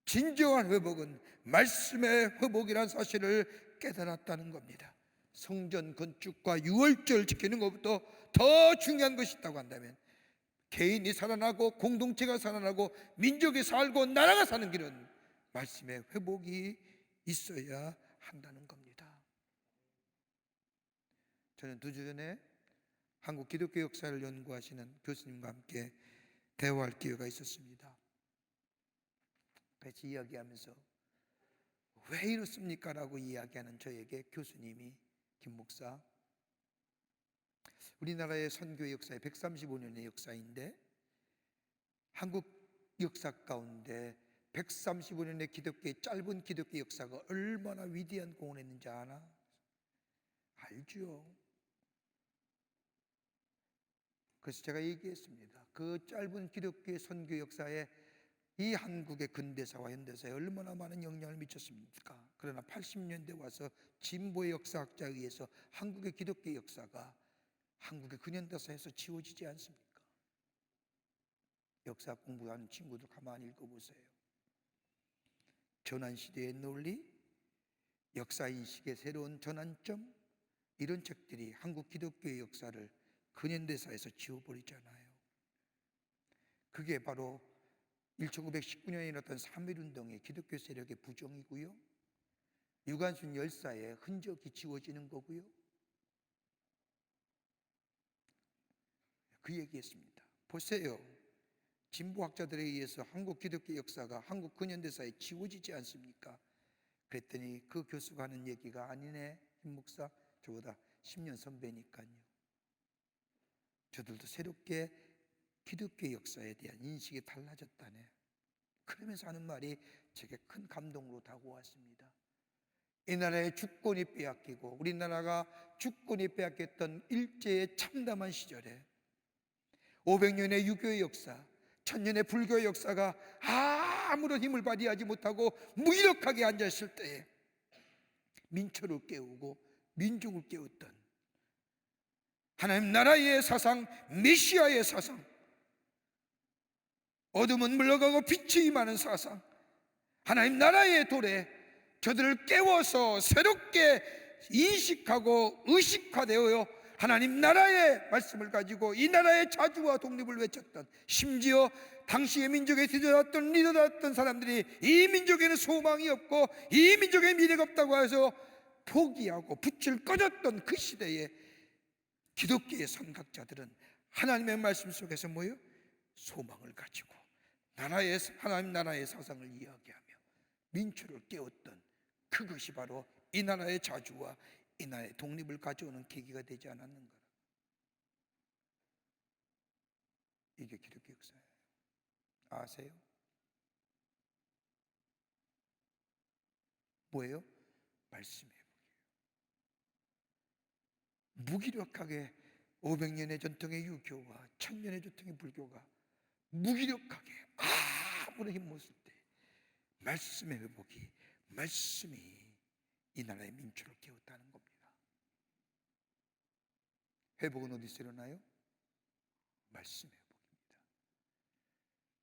Speaker 3: 진정한 회복은 말씀의 회복이라는 사실을 깨달았다는 겁니다. 성전 건축과 유월절 지키는 것부터 더 중요한 것이 있다고 한다면 개인이 살아나고 공동체가 살아나고 민족이 살고 나라가 사는 길은 말씀의 회복이 있어야 한다는 겁니다. 저는 2주 전에 한국 기독교 역사를 연구하시는 교수님과 함께 대화할 기회가 있었습니다. 같이 이야기하면서 왜 이렇습니까? 라고 이야기하는 저에게 교수님이, 김 목사, 우리나라의 선교 역사의 135년의 역사인데 한국 역사 가운데 135년의 기독교의 짧은 기독교 역사가 얼마나 위대한 공헌을 했는지 아나? 알죠. 그래서 제가 얘기했습니다. 그 짧은 기독교의 선교 역사에 이 한국의 근대사와 현대사에 얼마나 많은 영향을 미쳤습니까? 그러나 80년대 와서 진보의 역사학자에 의해서 한국의 기독교 역사가 한국의 근현대사에서 지워지지 않습니까? 역사 공부하는 친구들 가만히 읽어보세요. 전환시대의 논리, 역사인식의 새로운 전환점, 이런 책들이 한국 기독교의 역사를 근현대사에서 지워버리잖아요. 그게 바로 1919년에 일어났던 3.1운동의 기독교 세력의 부정이고요, 유관순 열사의 흔적이 지워지는 거고요. 그 얘기했습니다. 보세요. 진보학자들에 의해서 한국 기독교 역사가 한국 근현대사에 지워지지 않습니까? 그랬더니 그 교수가 하는 얘기가 아니네, 김 목사, 저보다 10년 선배니까요. 저들도 새롭게 기독교 역사에 대한 인식이 달라졌다네. 그러면서 하는 말이 제게 큰 감동으로 다가왔습니다. 이 나라의 주권이 빼앗기고 우리나라가 주권이 빼앗겼던 일제의 참담한 시절에 500년의 유교의 역사, 1000년의 불교의 역사가 아무런 힘을 발휘하지 못하고 무기력하게 앉아있을 때에 민초를 깨우고 민족을 깨웠던 하나님 나라의 사상, 메시아의 사상, 어둠은 물러가고 빛이 임하는 사상, 하나님 나라의 도래, 저들을 깨워서 새롭게 인식하고 의식화되어 하나님 나라의 말씀을 가지고 이 나라의 자주와 독립을 외쳤던, 심지어 당시의 민족에 뒤돌았던 리더였던 사람들이 이 민족에는 소망이 없고 이 민족의 미래가 없다고 해서 포기하고 빛을 꺼졌던 그 시대에 기독교의 선각자들은 하나님의 말씀 속에서 뭐예요? 소망을 가지고 하나님 나라의 사상을 이야기하며 민초를 깨웠던 그것이 바로 이 나라의 자주와 이 나라의 독립을 가져오는 계기가 되지 않았는가. 이게 기독교 역사예요. 아세요? 뭐예요? 말씀의 회복이에요. 무기력하게 500년의 전통의 유교와 1000년의 전통의 불교가 무기력하게 아무런 힘 못 쓸 때 말씀의 회복이, 말씀이 이 나라의 민초를 깨웠다는 겁니다. 회복은 어디서 일어나요? 말씀의 회복입니다.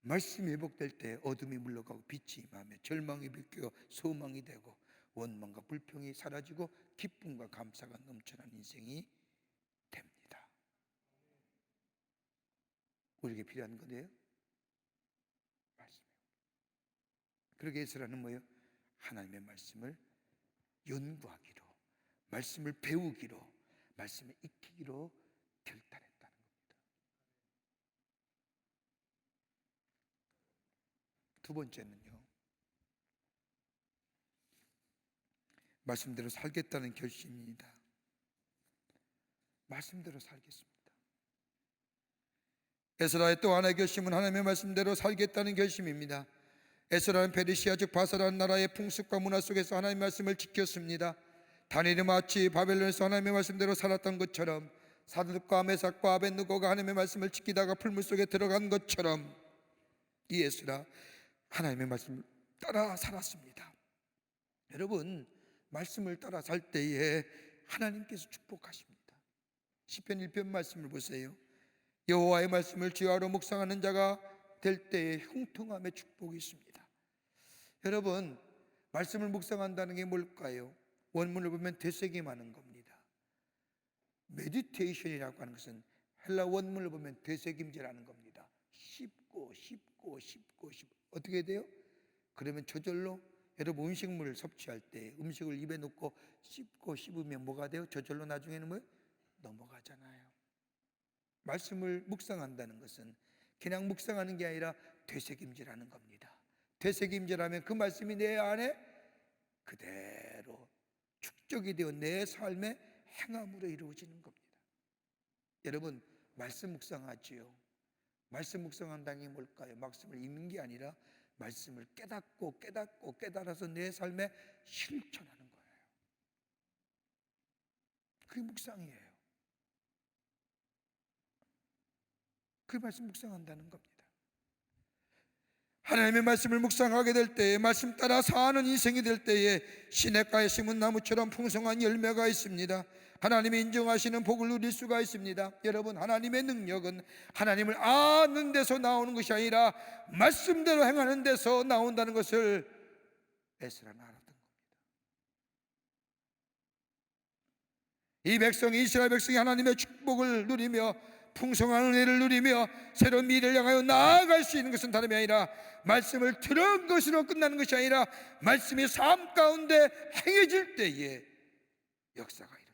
Speaker 3: 말씀이 회복될 때 어둠이 물러가고 빛이 임하며 절망이 비껴 소망이 되고 원망과 불평이 사라지고 기쁨과 감사가 넘쳐난 인생이 됩니다. 우리에게 필요한 거예요? 말씀. 그러게 에스라는 뭐예요? 하나님의 말씀을 연구하기로, 말씀을 배우기로, 말씀을 익히기로 결단했다는 겁니다. 두 번째는요, 말씀대로 살겠다는 결심입니다. 말씀대로 살겠습니다. 에스라의 또 하나의 결심은 하나님의 말씀대로 살겠다는 결심입니다. 에스라는 페르시아 즉 바사라는 나라의 풍습과 문화 속에서 하나님의 말씀을 지켰습니다. 다니엘이 마치 바벨론에서 하나님의 말씀대로 살았던 것처럼 사드락과 메삭과 아벳느고가 하나님의 말씀을 지키다가 풀물 속에 들어간 것처럼 이 에스라 하나님의 말씀을 따라 살았습니다. 여러분, 말씀을 따라 살 때에 하나님께서 축복하십니다. 시편 1편 말씀을 보세요. 여호와의 말씀을 주야로 묵상하는 자가 될 때에 형통함의 축복이 있습니다. 여러분, 말씀을 묵상한다는 게 뭘까요? 원문을 보면 되새김하는 겁니다. 메디테이션이라고 하는 것은 헬라 원문을 보면 되새김질하는 겁니다. 씹고 어떻게 돼요? 그러면 저절로 여러분 음식물을 섭취할 때 음식을 입에 넣고 씹고 씹으면 뭐가 돼요? 저절로 나중에는 뭐예요? 넘어가잖아요. 말씀을 묵상한다는 것은 그냥 묵상하는 게 아니라 되새김질하는 겁니다. 되새김질하면 그 말씀이 내 안에 그대로 축적이 되어 내 삶의 행함으로 이루어지는 겁니다. 여러분, 말씀 묵상하지요. 말씀 묵상한다는 게 뭘까요? 말씀을 읽는 게 아니라 말씀을 깨달아서 내 삶에 실천하는 거예요. 그게 묵상이에요. 그 말씀 묵상한다는 겁니다. 하나님의 말씀을 묵상하게 될 때에, 말씀 따라 사는 인생이 될 때에 시냇가에 심은 나무처럼 풍성한 열매가 있습니다. 하나님이 인정하시는 복을 누릴 수가 있습니다. 여러분, 하나님의 능력은 하나님을 아는 데서 나오는 것이 아니라 말씀대로 행하는 데서 나온다는 것을 에스라는 알았던 겁니다. 이 백성이, 이스라엘 백성이 하나님의 축복을 누리며 풍성한 은혜를 누리며 새로운 미래를 향하여 나아갈 수 있는 것은 다름이 아니라 말씀을 들은 것으로 끝나는 것이 아니라 말씀이 삶 가운데 행해질 때에 역사가 이루어진다.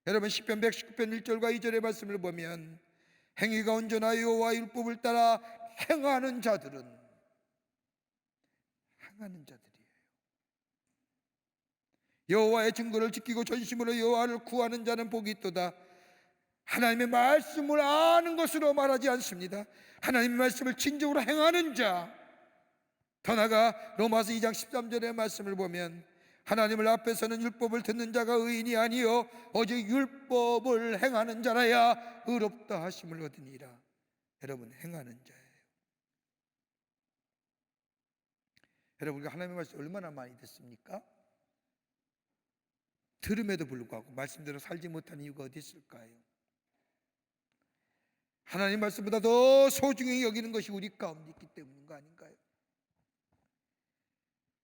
Speaker 3: 여러분, 시편 119편 1절과 2절의 말씀을 보면 행위가 온전하여 여호와의 율법을 따라 행하는 자들이에요. 여호와의 증거를 지키고 전심으로 여호와를 구하는 자는 복이 있도다. 하나님의 말씀을 아는 것으로 말하지 않습니다. 하나님의 말씀을 진정으로 행하는 자, 더 나아가 로마서 2장 13절의 말씀을 보면 하나님을 앞에서는 율법을 듣는 자가 의인이 아니요 오직 율법을 행하는 자라야 의롭다 하심을 얻으니라. 여러분, 행하는 자예요. 여러분, 우리가 하나님의 말씀 얼마나 많이 듣습니까? 들음에도 불구하고 말씀대로 살지 못하는 이유가 어디 있을까요? 하나님 말씀보다 더 소중히 여기는 것이 우리 가운데 있기 때문인 거 아닌가요?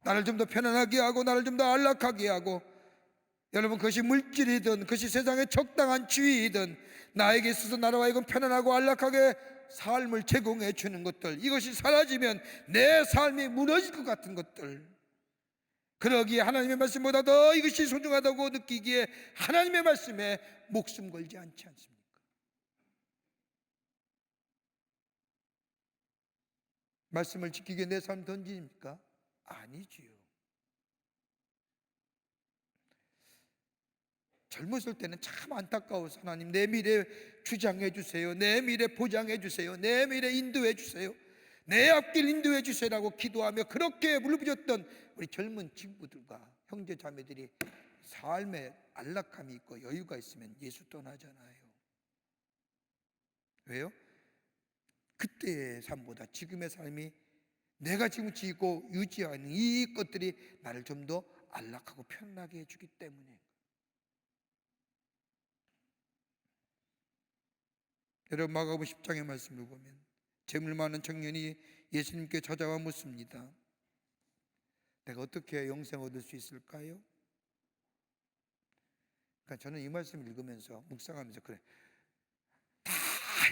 Speaker 3: 나를 좀 더 편안하게 하고 나를 좀 더 안락하게 하고, 여러분, 그것이 물질이든 그것이 세상의 적당한 지위이든 나에게 있어서 나로 하여금 편안하고 안락하게 삶을 제공해 주는 것들, 이것이 사라지면 내 삶이 무너질 것 같은 것들, 그러기에 하나님의 말씀보다 더 이것이 소중하다고 느끼기에 하나님의 말씀에 목숨 걸지 않지 않습니까? 말씀을 지키기에 내 삶 던집니까? 아니지요. 젊었을 때는 참 안타까워서 하나님 내 미래 주장해 주세요, 내 미래 보장해 주세요, 내 미래 인도해 주세요, 내 앞길 인도해 주세요라고 기도하며 그렇게 울부짖었던 우리 젊은 친구들과 형제 자매들이 삶에 안락함이 있고 여유가 있으면 예수 떠나잖아요. 왜요? 그때의 삶보다 지금의 삶이, 내가 지금 지고 유지하는 이 것들이 나를 좀 더 안락하고 편안하게 해주기 때문에. 여러분, 마가복음 10장의 말씀을 보면 재물 많은 청년이 예수님께 찾아와 묻습니다. 내가 어떻게 영생 얻을 수 있을까요? 그러니까 저는 이 말씀을 읽으면서 묵상하면서 그래, 다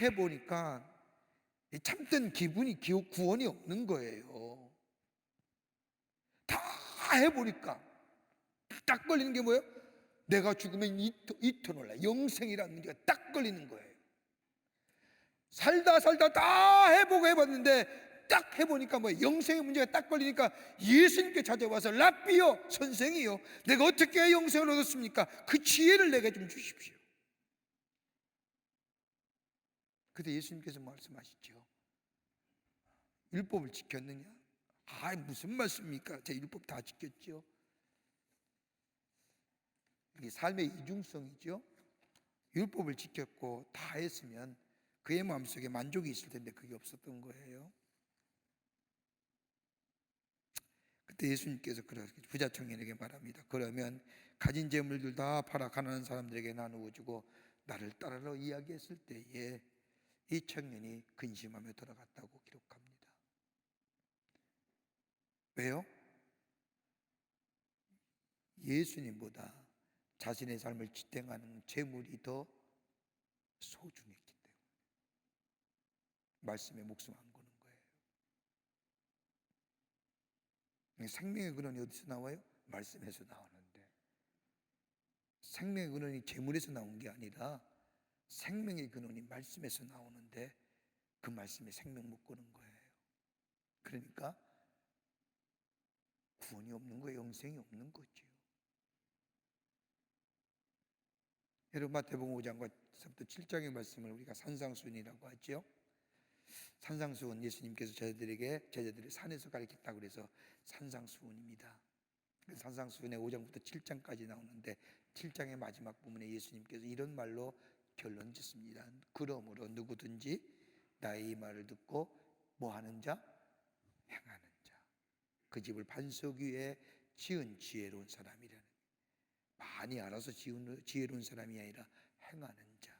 Speaker 3: 해보니까 참된 기분이 구원이 없는 거예요. 다 해보니까 딱 걸리는 게 뭐예요? 내가 죽으면 이터널라, 영생이라는 문제가 딱 걸리는 거예요. 살다 다 해보고 해봤는데 딱 해보니까 뭐 영생의 문제가 딱 걸리니까 예수님께 찾아와서 랍비요, 선생이요, 내가 어떻게 영생을 얻었습니까? 그 지혜를 내게 좀 주십시오. 그때 예수님께서 말씀하시죠. 율법을 지켰느냐? 무슨 말씀입니까? 제 율법 다 지켰죠. 이게 삶의 이중성이죠. 율법을 지켰고 다 했으면 그의 마음속에 만족이 있을 텐데 그게 없었던 거예요. 그때 예수님께서 부자 청년에게 말합니다. 그러면 가진 재물들 다 팔아 가난한 사람들에게 나누어 주고 나를 따르라 이야기했을 때에 이 청년이 근심하며 돌아갔다고 기록합니다. 왜요? 예수님보다 자신의 삶을 지탱하는 재물이 더 소중했기 때문에 말씀에 목숨 안 거는 거예요. 생명의 근원이 어디서 나와요? 말씀에서 나오는데, 생명의 근원이 재물에서 나온 게 아니라 생명의 근원이 말씀에서 나오는데 그 말씀에 생명 못 거는 거예요. 그러니까 구원이 없는 거예요. 영생이 없는 거죠. 여러분, 마태복음 5장부터 7장의 말씀을 우리가 산상수훈이라고 하죠. 산상수훈, 예수님께서 제자들이 산에서 가르쳤다고 그래서 산상수훈입니다. 산상수훈의 5장부터 7장까지 나오는데 7장의 마지막 부분에 예수님께서 이런 말로 결론 짓습니다. 그러므로 누구든지 나의 이 말을 듣고 뭐 하는 자? 행하는 자. 그 집을 반석 위에 지은 지혜로운 사람이라는, 많이 알아서 지은 지혜로운 사람이 아니라 행하는 자.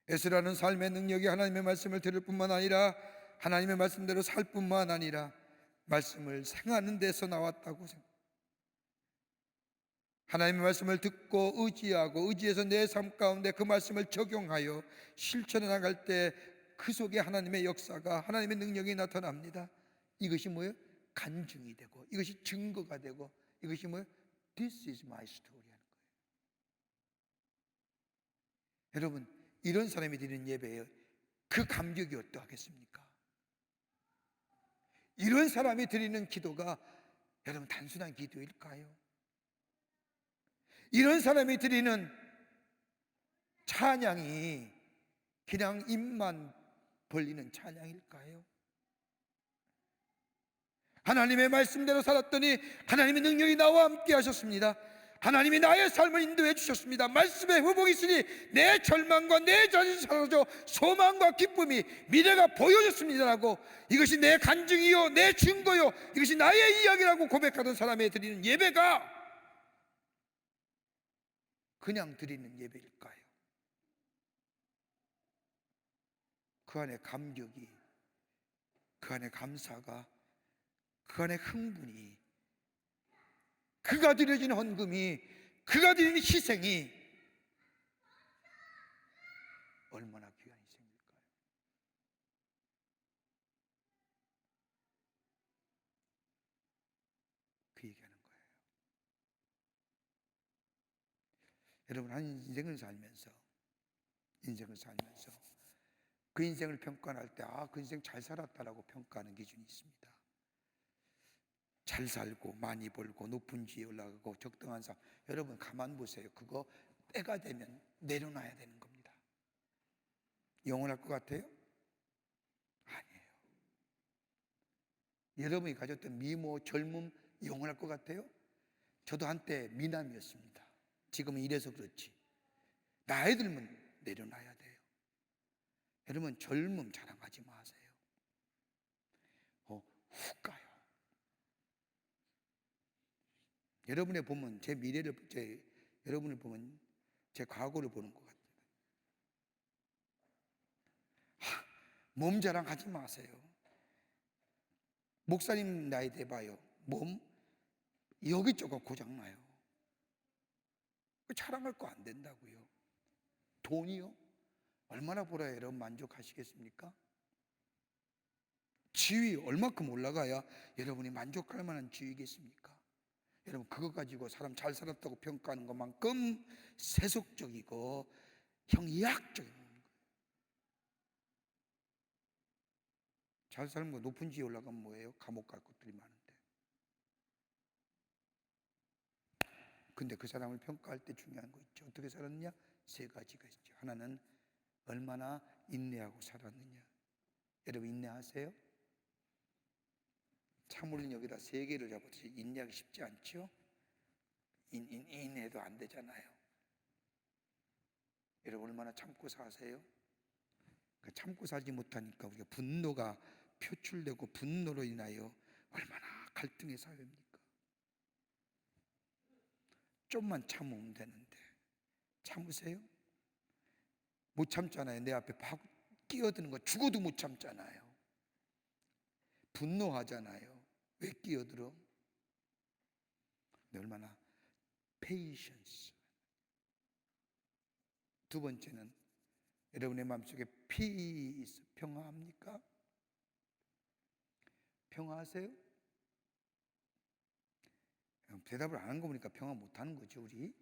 Speaker 3: 에스라는 삶의 능력이 하나님의 말씀을 들을 뿐만 아니라 하나님의 말씀대로 살 뿐만 아니라 말씀을 생하는 데서 나왔다고 생각합니다. 하나님의 말씀을 듣고 의지하고 의지해서 내 삶 가운데 그 말씀을 적용하여 실천해 나갈 때 그 속에 하나님의 역사가, 하나님의 능력이 나타납니다. 이것이 뭐예요? 간증이 되고, 이것이 증거가 되고, 이것이 뭐예요? This is my story 하는 거예요. 여러분, 이런 사람이 드리는 예배에 그 감격이 어떠하겠습니까? 이런 사람이 드리는 기도가 여러분 단순한 기도일까요? 이런 사람이 드리는 찬양이 그냥 입만 벌리는 찬양일까요? 하나님의 말씀대로 살았더니 하나님의 능력이 나와 함께 하셨습니다. 하나님이 나의 삶을 인도해 주셨습니다. 말씀에 회복이 있으니 내 절망과 내 자신이 사라져 소망과 기쁨이 미래가 보여졌습니다라고, 이것이 내 간증이요 내 증거요 이것이 나의 이야기라고 고백하던 사람에 드리는 예배가 그냥 드리는 예배일까요? 그 안에 감격이, 그 안에 감사가, 그 안에 흥분이, 그가 드려진 헌금이, 그가 드리는 희생이 얼마나 귀한 희생일까요? 그 얘기하는 거예요. 여러분, 한 인생을 살면서 그 인생을 평가할 때 그 인생 잘 살았다라고 평가하는 기준이 있습니다. 잘 살고 많이 벌고 높은 지위에 올라가고 적당한 삶, 여러분 가만 보세요. 그거 때가 되면 내려놔야 되는 겁니다. 영원할 것 같아요? 아니에요. 여러분이 가졌던 미모, 젊음 영원할 것 같아요? 저도 한때 미남이었습니다. 지금은 이래서 그렇지. 나이 들면 내려놔야 돼요. 여러분, 젊음 자랑하지 마세요. 훅 가요. 여러분의 보면 제 미래를, 여러분을 보면 제 과거를 보는 것 같아요. 몸 자랑하지 마세요. 목사님 나이 돼봐요. 몸 여기저기 고장나요. 자랑할 거 안 된다고요. 돈이요? 얼마나 벌어야 여러분 만족하시겠습니까? 지위 얼마큼 올라가야 여러분이 만족할 만한 지위겠습니까? 여러분, 그거 가지고 사람 잘 살았다고 평가하는 것만큼 세속적이고 형이학적인 거예요. 잘 사는 거 높은 지위에 올라가면 뭐예요? 감옥 갈 것들이 많은데. 근데 그 사람을 평가할 때 중요한 거 있죠. 어떻게 살았느냐? 세 가지가 있죠. 하나는 얼마나 인내하고 살았느냐. 여러분, 인내하세요? 참을린 여기다 세 개를 잡아서 인내하기 쉽지 않죠? 인내해도 안 되잖아요. 여러분, 얼마나 참고 사세요? 참고 살지 못하니까 우리가 분노가 표출되고 분노로 인하여 얼마나 갈등의 사회입니까? 좀만 참으면 되는데 참으세요? 못 참잖아요. 내 앞에 끼어드는 거 죽어도 못 참잖아요. 분노하잖아요. 왜 끼어들어? 얼마나 patience. 두 번째는 여러분의 마음속에 peace, 평화합니까? 평화하세요? 대답을 안 하는 거 보니까 평화 못하는 거죠, 우리.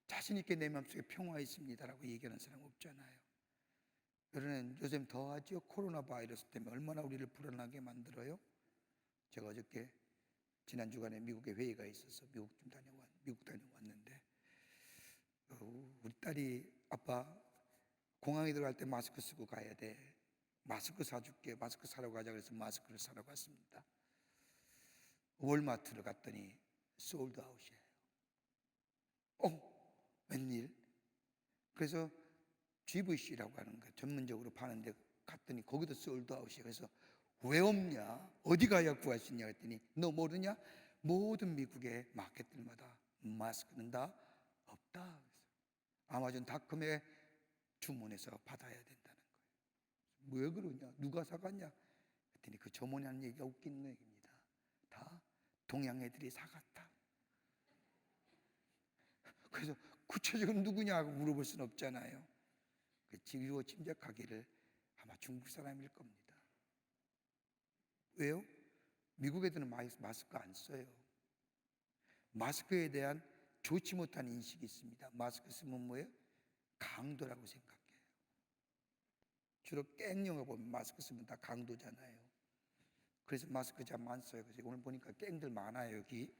Speaker 3: 자신 있게 내 마음속에 평화 있습니다라고 얘기하는 사람 없잖아요. 여러분, 요즘 더하죠. 코로나 바이러스 때문에 얼마나 우리를 불안하게 만들어요. 제가 어저께 지난 주간에 미국에 회의가 있어서 미국 다녀왔는데 우리 딸이 아빠 공항에 들어갈 때 마스크 쓰고 가야 돼. 마스크 사줄게. 마스크 사러 가자 그래서 마스크를 사러 갔습니다. 월마트를 갔더니 솔드 아웃이에요. 웬일? 그래서 GVC라고 하는 거 전문적으로 파는데 갔더니 거기도 솔드 아웃이에요. 그래서 왜 없냐? 어디 가야 구할 수 있냐 했더니 너 모르냐? 모든 미국의 마켓들마다 마스크는 다 없다. 아마존닷컴에 주문해서 받아야 된다는 거예요. 왜 그러냐? 누가 사갔냐? 했더니 그 점원이 하는 얘기가 웃기는 얘기입니다. 다 동양 애들이 사갔다. 그래서 구체적으로 누구냐고 물어볼 수는 없잖아요. 지루고 짐작하기를 아마 중국 사람일 겁니다. 왜요? 미국 애들은 마스크 안 써요. 마스크에 대한 좋지 못한 인식이 있습니다. 마스크 쓰면 뭐예요? 강도라고 생각해요. 주로 깽 영화 보면 마스크 쓰면 다 강도잖아요. 그래서 마스크 참 안 써요. 그래서 오늘 보니까 깽들 많아요, 여기.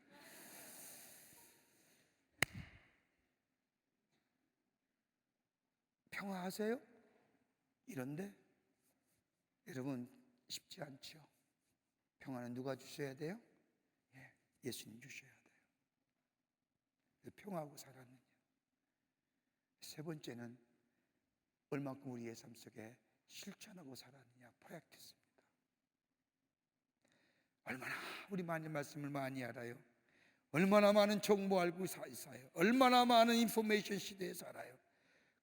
Speaker 3: 평화하세요? 이런데 여러분 쉽지 않죠. 평화는 누가 주셔야 돼요? 예수님 주셔야 돼요. 평화하고 살았느냐. 세 번째는 얼마큼 우리의 삶 속에 실천하고 살았느냐, 프랙티스입니다. 얼마나 우리 많은 말씀을 많이 알아요. 얼마나 많은 정보 알고 살아요. 얼마나 많은 인포메이션 시대에 살아요.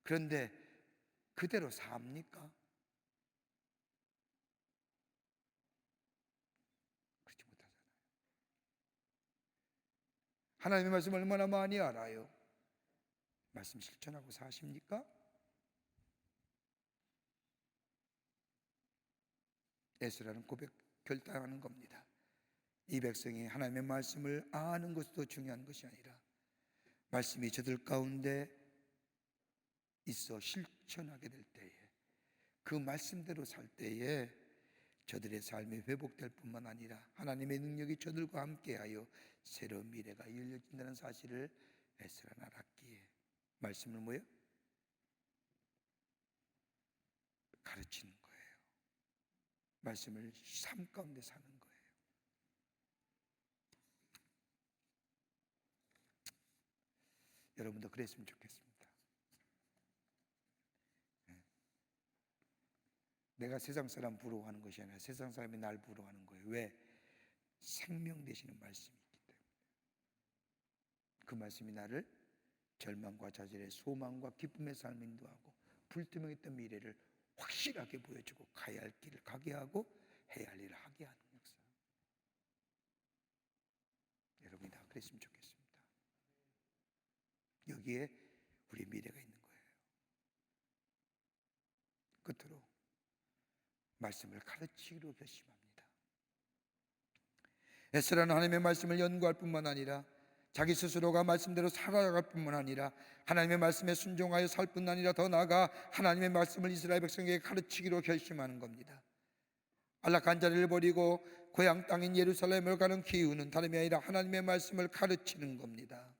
Speaker 3: 그런데 그대로 삽니까? 그렇지 못하잖아요. 하나님의 말씀 얼마나 많이 알아요. 말씀 실천하고 사십니까? 에스라는 고백 결단하는 겁니다. 이 백성이 하나님의 말씀을 아는 것도 중요한 것이 아니라 말씀이 저들 가운데 있어 실천하게 될 때에, 그 말씀대로 살 때에 저들의 삶이 회복될 뿐만 아니라 하나님의 능력이 저들과 함께하여 새로운 미래가 열려진다는 사실을 에스라는 알았기에 말씀을 뭐예요? 가르치는 거예요. 말씀을 삶 가운데 사는 거예요. 여러분도 그랬으면 좋겠습니다. 내가 세상 사람 부러워하는 것이 아니라 세상 사람이 날 부러워하는 거예요. 왜? 생명 되시는 말씀이 있기 때문에. 그 말씀이 나를 절망과 좌절의 소망과 기쁨의 삶을 인도하고 불투명했던 미래를 확실하게 보여주고 가야 할 길을 가게 하고 해야 할 일을 하게 하는 역사. 여러분이 다 그랬으면 좋겠습니다. 여기에 우리 미래가 있는 거예요. 끝으로 말씀을 가르치기로 결심합니다. 에스라는 하나님의 말씀을 연구할 뿐만 아니라 자기 스스로가 말씀대로 살아갈 뿐만 아니라 하나님의 말씀에 순종하여 살 뿐 아니라 더 나아가 하나님의 말씀을 이스라엘 백성에게 가르치기로 결심하는 겁니다. 안락한 자리를 버리고 고향 땅인 예루살렘을 가는 기후는 다름이 아니라 하나님의 말씀을 가르치는 겁니다.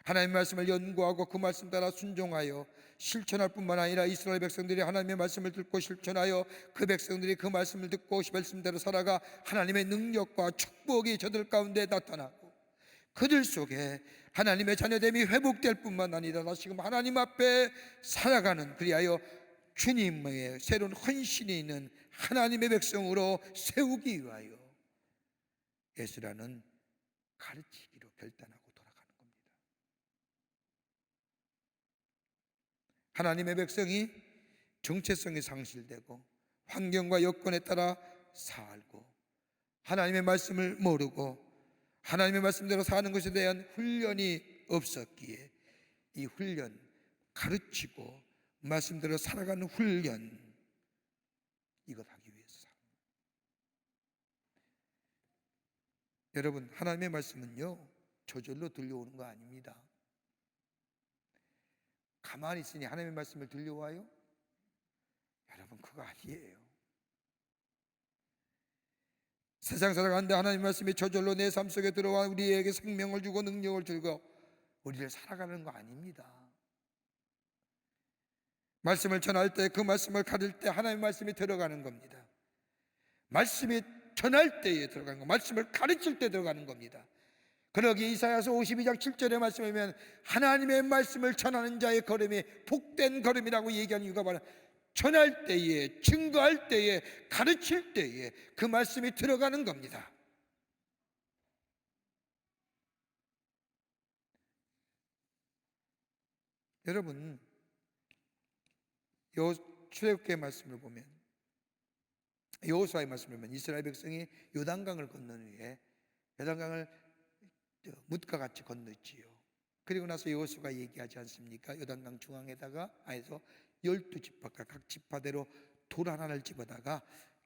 Speaker 3: 하나님의 말씀을 연구하고 그 말씀 따라 순종하여 실천할 뿐만 아니라 이스라엘 백성들이 하나님의 말씀을 듣고 실천하여 그 백성들이 그 말씀을 듣고 말씀대로 살아가 하나님의 능력과 축복이 저들 가운데 나타나고 그들 속에 하나님의 자녀됨이 회복될 뿐만 아니라 다시금 하나님 앞에 살아가는, 그리하여 주님의 새로운 헌신이 있는 하나님의 백성으로 세우기 위하여 에스라는 가르치기로 결단하고 돌아가는 겁니다. 하나님의 백성이 정체성이 상실되고 환경과 여건에 따라 살고 하나님의 말씀을 모르고 하나님의 말씀대로 사는 것에 대한 훈련이 없었기에 이 훈련, 가르치고 말씀대로 살아가는 훈련, 이것 하기 위해서 삽니다. 여러분, 하나님의 말씀은요 저절로 들려오는 거 아닙니다. 가만히 있으니 하나님의 말씀을 들려와요? 여러분, 그거 아니에요. 세상 살아가는데 하나님의 말씀이 저절로 내 삶 속에 들어와 우리에게 생명을 주고 능력을 주고 우리를 살아가는 거 아닙니다. 말씀을 전할 때, 그 말씀을 가를 때 하나님의 말씀이 들어가는 겁니다. 말씀이 전할 때에 들어가는 거, 말씀을 가르칠 때 들어가는 겁니다. 그러기에 이사야서 52장 7절의 말씀에 보면 하나님의 말씀을 전하는 자의 걸음이 복된 걸음이라고 얘기하는 이유가 바로 전할 때에, 증거할 때에, 가르칠 때에 그 말씀이 들어가는 겁니다. 여러분, 출애굽기의 말씀을 보면, 여호수아의 말씀을 보면 이스라엘 백성이 요단강을 건넌 후에 요단강을 뭇과 같이 건넜지요. 그리고 나서 여호수아가 얘기하지 않습니까? 요단강 중앙에다가 안에서 12지파가 각 지파대로 돌 하나를 집어다가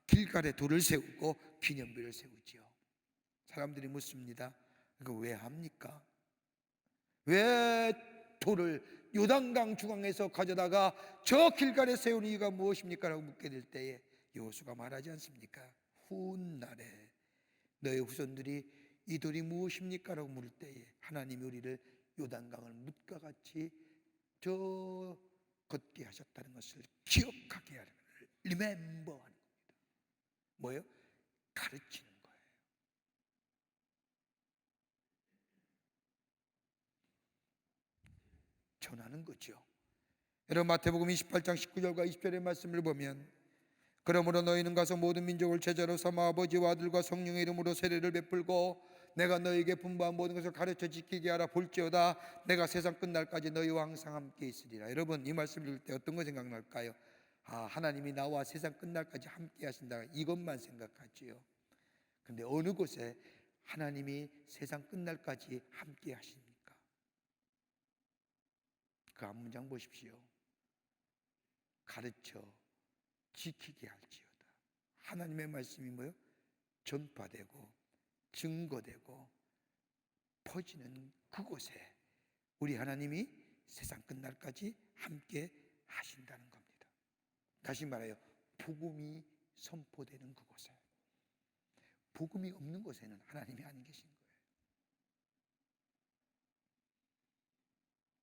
Speaker 3: 길갈에 돌을 세우고 기념비를 세우지요. 사람들이 묻습니다. 그거 왜 합니까? 왜 돌을 요단강 중앙에서 가져다가 저 길갈에 세우는 이유가 무엇입니까? 라고 묻게 될 때에 여호수아가 말하지 않습니까? 훗날에 너의 후손들이 이 돌이 무엇입니까? 라고 물을 때에 하나님이 우리를 요단강을 뭇과 같이 저 걷게 하셨다는 것을 기억하게 하는 것을 리멤버 하는 겁니다. 뭐예요? 가르치는 거예요. 전하는 거죠. 여러분 마태복음 28장 19절과 20절의 말씀을 보면 그러므로 너희는 가서 모든 민족을 제자로 삼아 아버지와 아들과 성령의 이름으로 세례를 베풀고 내가 너희에게 분부한 모든 것을 가르쳐 지키게 하라. 볼지어다 내가 세상 끝날까지 너희와 항상 함께 있으리라. 여러분 이 말씀을 읽을 때 어떤 거 생각날까요? 하나님이 나와 세상 끝날까지 함께 하신다, 이것만 생각하지요. 그런데 어느 곳에 하나님이 세상 끝날까지 함께 하십니까? 그 앞문장 보십시오. 가르쳐 지키게 할지어다. 하나님의 말씀이 뭐예요? 전파되고 증거되고 퍼지는 그곳에 우리 하나님이 세상 끝날까지 함께 하신다는 겁니다. 다시 말해요, 복음이 선포되는 그곳에. 복음이 없는 곳에는 하나님이 안 계신 거예요.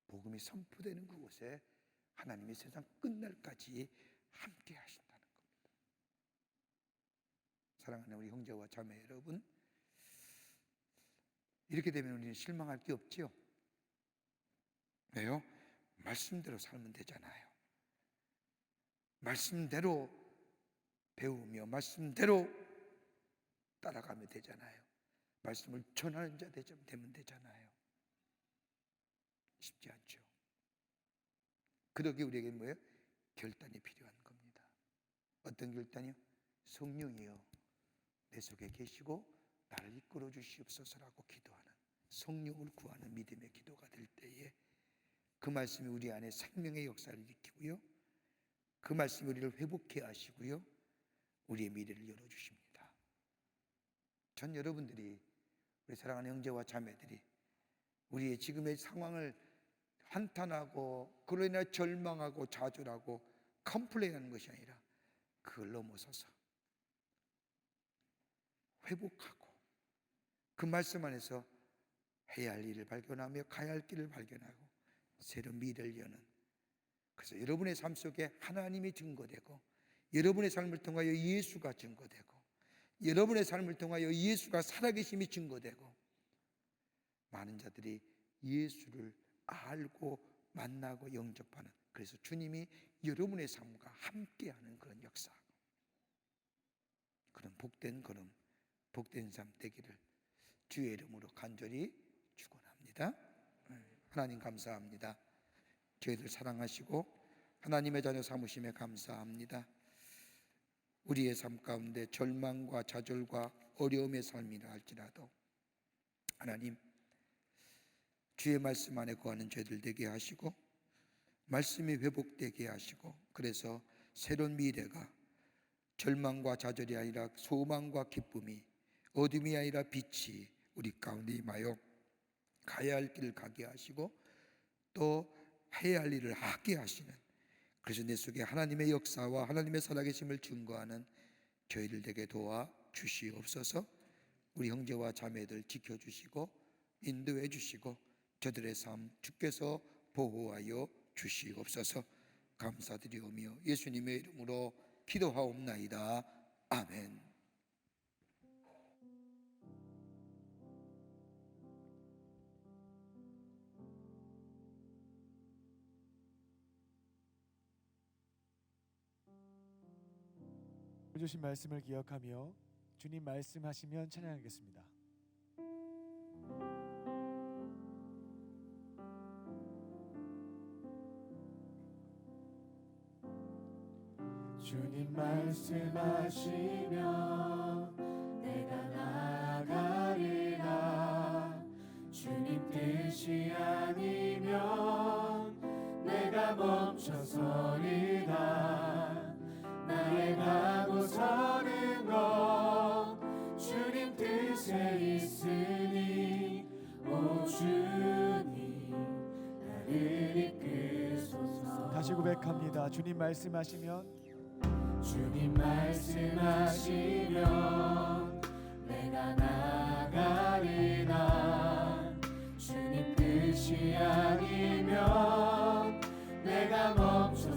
Speaker 3: 복음이 선포되는 그곳에 하나님이 세상 끝날까지 함께 하신다는 겁니다. 사랑하는 우리 형제와 자매 여러분, 이렇게 되면 우리는 실망할 게 없지요. 왜요? 말씀대로 살면 되잖아요. 말씀대로 배우며 말씀대로 따라가면 되잖아요. 말씀을 전하는 자 되면 되잖아요. 쉽지 않죠. 그러기 우리에게 뭐예요? 결단이 필요한 겁니다. 어떤 결단이요? 성령이요 내 속에 계시고 나를 이끌어 주시옵소서라고 기도하는, 성령을 구하는 믿음의 기도가 될 때에 그 말씀이 우리 안에 생명의 역사를 일으키고요, 그 말씀이 우리를 회복해 하시고요, 우리의 미래를 열어주십니다. 전 여러분들이, 우리 사랑하는 형제와 자매들이 우리의 지금의 상황을 한탄하고 그로 인해 절망하고 좌절하고 컴플레인하는 것이 아니라 그걸 넘어서서 회복하고 그 말씀 안에서 해야 할 일을 발견하며 가야 할 길을 발견하고 새로운 미래를 여는, 그래서 여러분의 삶 속에 하나님이 증거되고 여러분의 삶을 통하여 예수가 증거되고 여러분의 삶을 통하여 예수가 살아계심이 증거되고 많은 자들이 예수를 알고 만나고 영접하는, 그래서 주님이 여러분의 삶과 함께하는 그런 역사, 그런 복된 걸음, 복된 삶 되기를 주의 이름으로 간절히 축원합니다. 하나님 감사합니다. 저희들 사랑하시고 하나님의 자녀 삼으심에 감사합니다. 우리의 삶 가운데 절망과 좌절과 어려움의 삶이라 할지라도 하나님 주의 말씀 안에 거하는 저희들 되게 하시고 말씀이 회복되게 하시고, 그래서 새로운 미래가 절망과 좌절이 아니라 소망과 기쁨이, 어둠이 아니라 빛이 우리 가운데 임하여 가야 할 길을 가게 하시고 또 해야 할 일을 하게 하시는, 그래서 내 속에 하나님의 역사와 하나님의 살아계심을 증거하는 저희들 되게 도와 주시옵소서. 우리 형제와 자매들 지켜주시고 인도해 주시고 저들의 삶 주께서 보호하여 주시옵소서. 감사드리오며 예수님의 이름으로 기도하옵나이다. 아멘.
Speaker 1: 주신 말씀을 기억하며 주님 말씀하시면 찬양하겠습니다. 주님 말씀하시면 내가 나아가리라. 주님 뜻이 아니면 내가 멈춰서리라. 나의 가고 서는 것 주님 뜻에 있으니 오 주님 나를 이끄소서. 다시 고백합니다. 주님 말씀하시면, 주님 말씀하시면 내가 나아가리라. 주님 뜻이 아니면 내가 멈춰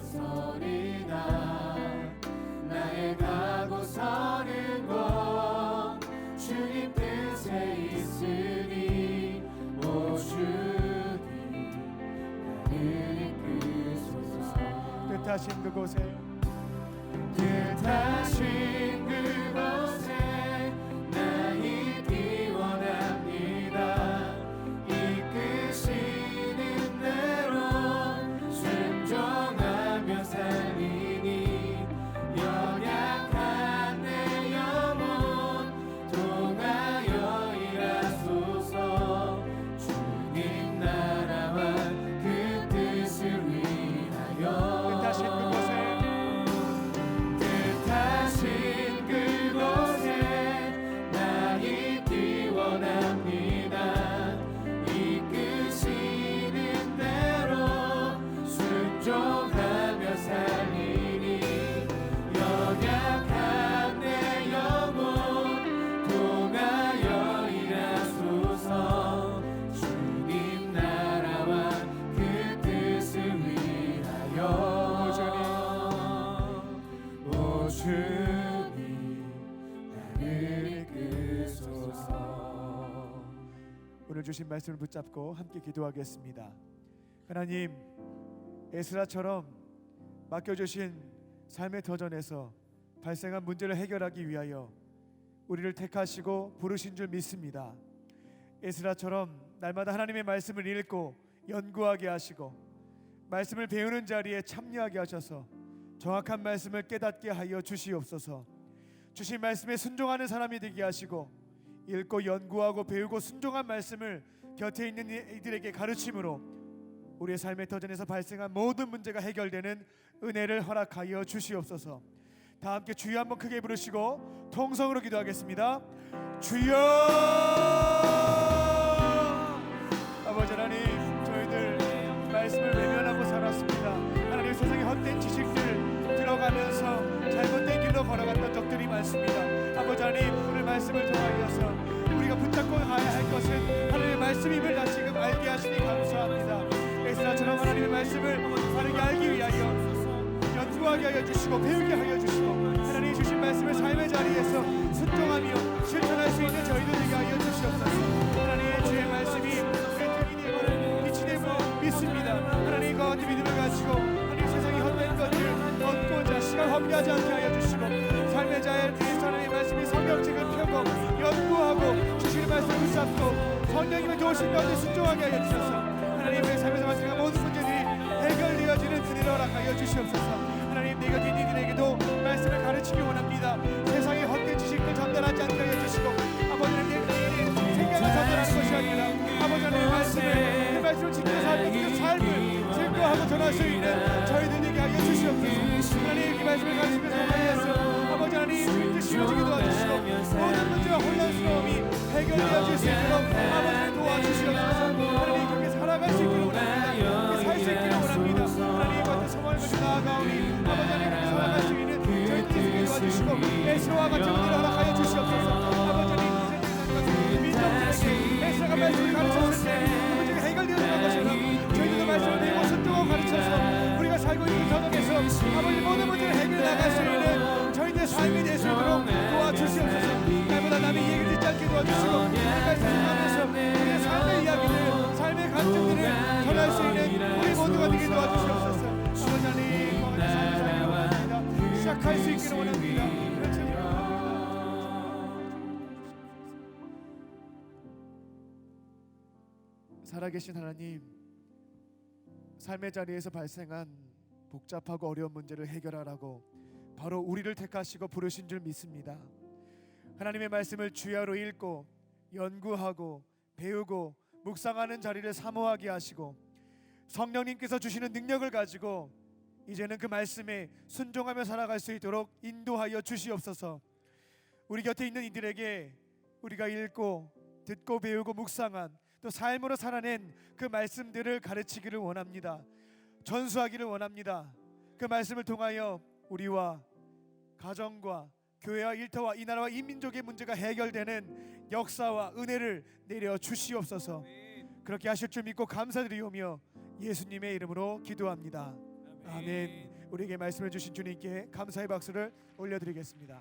Speaker 1: 뜻하신 그곳에
Speaker 4: 뜻하신 그곳에 나 있기 원합니다. 이끄시는 대로 순종하며 살리니 연약한 내 영혼 통하여 일하소서. 주님 나라와 그 뜻을 위하여
Speaker 1: 뜻하신 그곳에
Speaker 4: 뜻하신 그곳에 나 있기 원합니다. 이끄시는 대로 순종하며 살리니 연약한 내 영혼 통하여 일하소서. 주님 나라와 그 뜻을 위하여 오 주님 나를 이끄소서.
Speaker 1: 오늘 주신 말씀을 붙잡고 함께 기도하겠습니다. 하나님, 에스라처럼 맡겨주신 삶의 터전에서 발생한 문제를 해결하기 위하여 우리를 택하시고 부르신 줄 믿습니다. 에스라처럼 날마다 하나님의 말씀을 읽고 연구하게 하시고 말씀을 배우는 자리에 참여하게 하셔서 정확한 말씀을 깨닫게 하여 주시옵소서. 주신 말씀에 순종하는 사람이 되게 하시고 읽고 연구하고 배우고 순종한 말씀을 곁에 있는 이들에게 가르침으로 우리의 삶의 터전에서 발생한 모든 문제가 해결되는 은혜를 허락하여 주시옵소서. 다 함께 주여 한번 크게 부르시고 통성으로 기도하겠습니다. 주여! 아버지 하나님, 저희들 말씀을 외면하고 살았습니다. 하나님, 세상의 헛된 지식들 들어가면서 잘못된 길로 걸어갔던 적들이 많습니다. 아버지 하나님, 오늘 말씀을 통하여서 우리가 붙잡고 가야 할 것은 하나님의 말씀임을 다시금 알게 하시니 감사합니다. 에스라처럼 하나님의 말씀을 바르게 알기 위하여 연구하게 하여 주시고 배우게 하여 주시고 하나님이 주신 말씀을 삶의 자리에서 순종하며 실천할 수 있는 저희들 되게 하여 주시옵소서. 하나님의 주의 말씀이 우리의 등이 되고 빛이 되고 믿습니다. 하나님과 같은 믿음을 가지고 하나님 세상의 헛된 것을 얻고자 시간 허비하지 않게 하여 주시고 삶의 자리에서 하나님의 말씀이 성경책을 펴고 연구하고 주시는 말씀을 붙잡고 성령님의 도우신 가운데 순종하게 하여 주셔서 하나님의 삶에서 발생한 모든 문제들이 해결되어지는 은혜를 허락하여 주시옵소서. 하나님, 내가 이들에게도 말씀을 가르치기 원합니다. 세상의 헛된 지식을 전달하지 않게 하여 주시고 아버지는 내 생각을 전달하는 것이 아니라 아버지 하나님의 말씀을 그 말씀을 지키며 살고 그 삶을 증거하고 전할 수 있는 저희들에게 하여 주시옵소서. 하나님, 이 말씀을 가르치며 살아가서 아버지 하나님 주의 뜻이 이루어지게 도와주시고 모든 문제와 혼란스러움이 해결되어질 수 있도록 아버지를 도와주시옵소서. 하나님, 그렇게 살아갈 수 있기를 원합니다. 그렇게 살 수 있기를 원합니다. 하나님 같은 성화를 가지고 나아가오니 아버지 하나님, 그렇게 살아갈 수 있는 저희들에게 도와주시고 에스라와 같은 은혜를 허락하여 주시옵소서. 아버지 하나님, 민족들에게 에스라가 말씀을 가르쳤을 때 그 문제가 해결되어지는 것처럼 저희들도 말씀을 배우고 순종하고 가르쳐서 우리가 살고 있는 현장에서 아버지 모든 문제를 해결해 나갈 수 있는 저희들의 삶이 될 수 있도록 도와주시옵소서. 날보다 남의 얘기를 듣지 않게 도와주시고 말씀 하면서 우리의 삶의 이야기를 삶의 간증들을 전할 수 있는 우리 모두가 되게 도와주시옵소서. 아버지 하나님, 거룩한 삶을 원합니다. 시작할 수 있기를 원합니다. 살아계신 하나님, 삶의 자리에서 발생한 복잡하고 어려운 문제를 해결하라고 바로 우리를 택하시고 부르신 줄 믿습니다. 하나님의 말씀을 주야로 읽고 연구하고 배우고 묵상하는 자리를 사모하게 하시고 성령님께서 주시는 능력을 가지고 이제는 그 말씀에 순종하며 살아갈 수 있도록 인도하여 주시옵소서. 우리 곁에 있는 이들에게 우리가 읽고 듣고 배우고 묵상한 또 삶으로 살아낸 그 말씀들을 가르치기를 원합니다. 전수하기를 원합니다. 그 말씀을 통하여 우리와 가정과 교회와 일터와 이 나라와 이 민족의 문제가 해결되는 역사와 은혜를 내려 주시옵소서. 그렇게 하실 줄 믿고 감사드리오며 예수님의 이름으로 기도합니다. 아멘. 우리에게 말씀을 주신 주님께 감사의 박수를 올려드리겠습니다.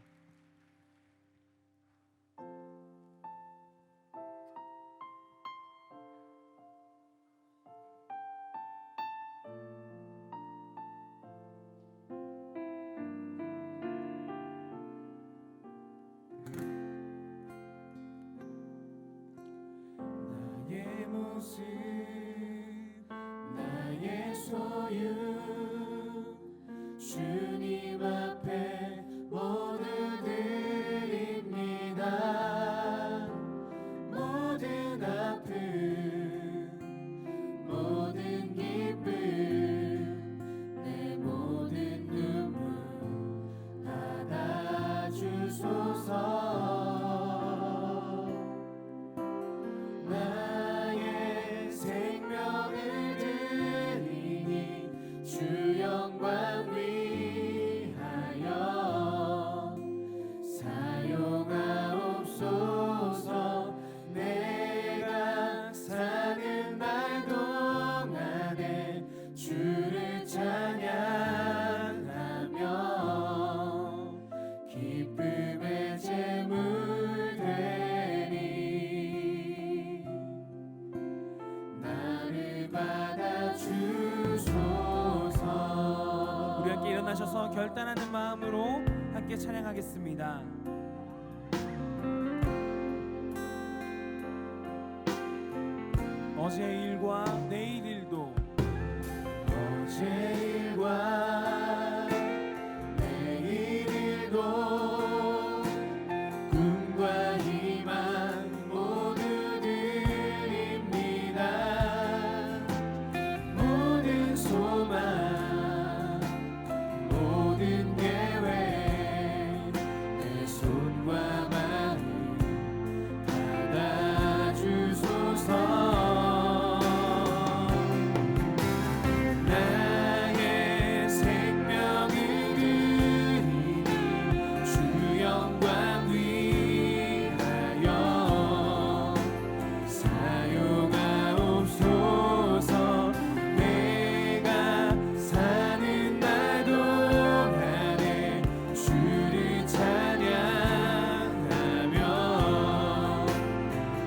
Speaker 4: 모습 나의 소유 주님 앞에 모두 드립니다. 모든 아픔 모든 기쁨 내 모든 눈물 받아주소서. 나의 생명을 드리니 주 영광 위하여 사용하옵소서. 내가 사는 날 동안에 주를 찬양하며 기쁨의 제물 되리. 나를 받아주소서.
Speaker 5: 우리 함께 일어나셔서 결단하는 마음으로 함께 찬양하겠습니다. 어제 일과 내일 일도
Speaker 4: 어제 일과 내일 일도 꿈과 희망 모두 드립니다. 모든 소망 모든 계획 내 손과 마음 받아주소서. 나의 생명을 드리니 주 영광 위하여 사용하옵소서. 내가 사는 날 동안에 주를 찬양하며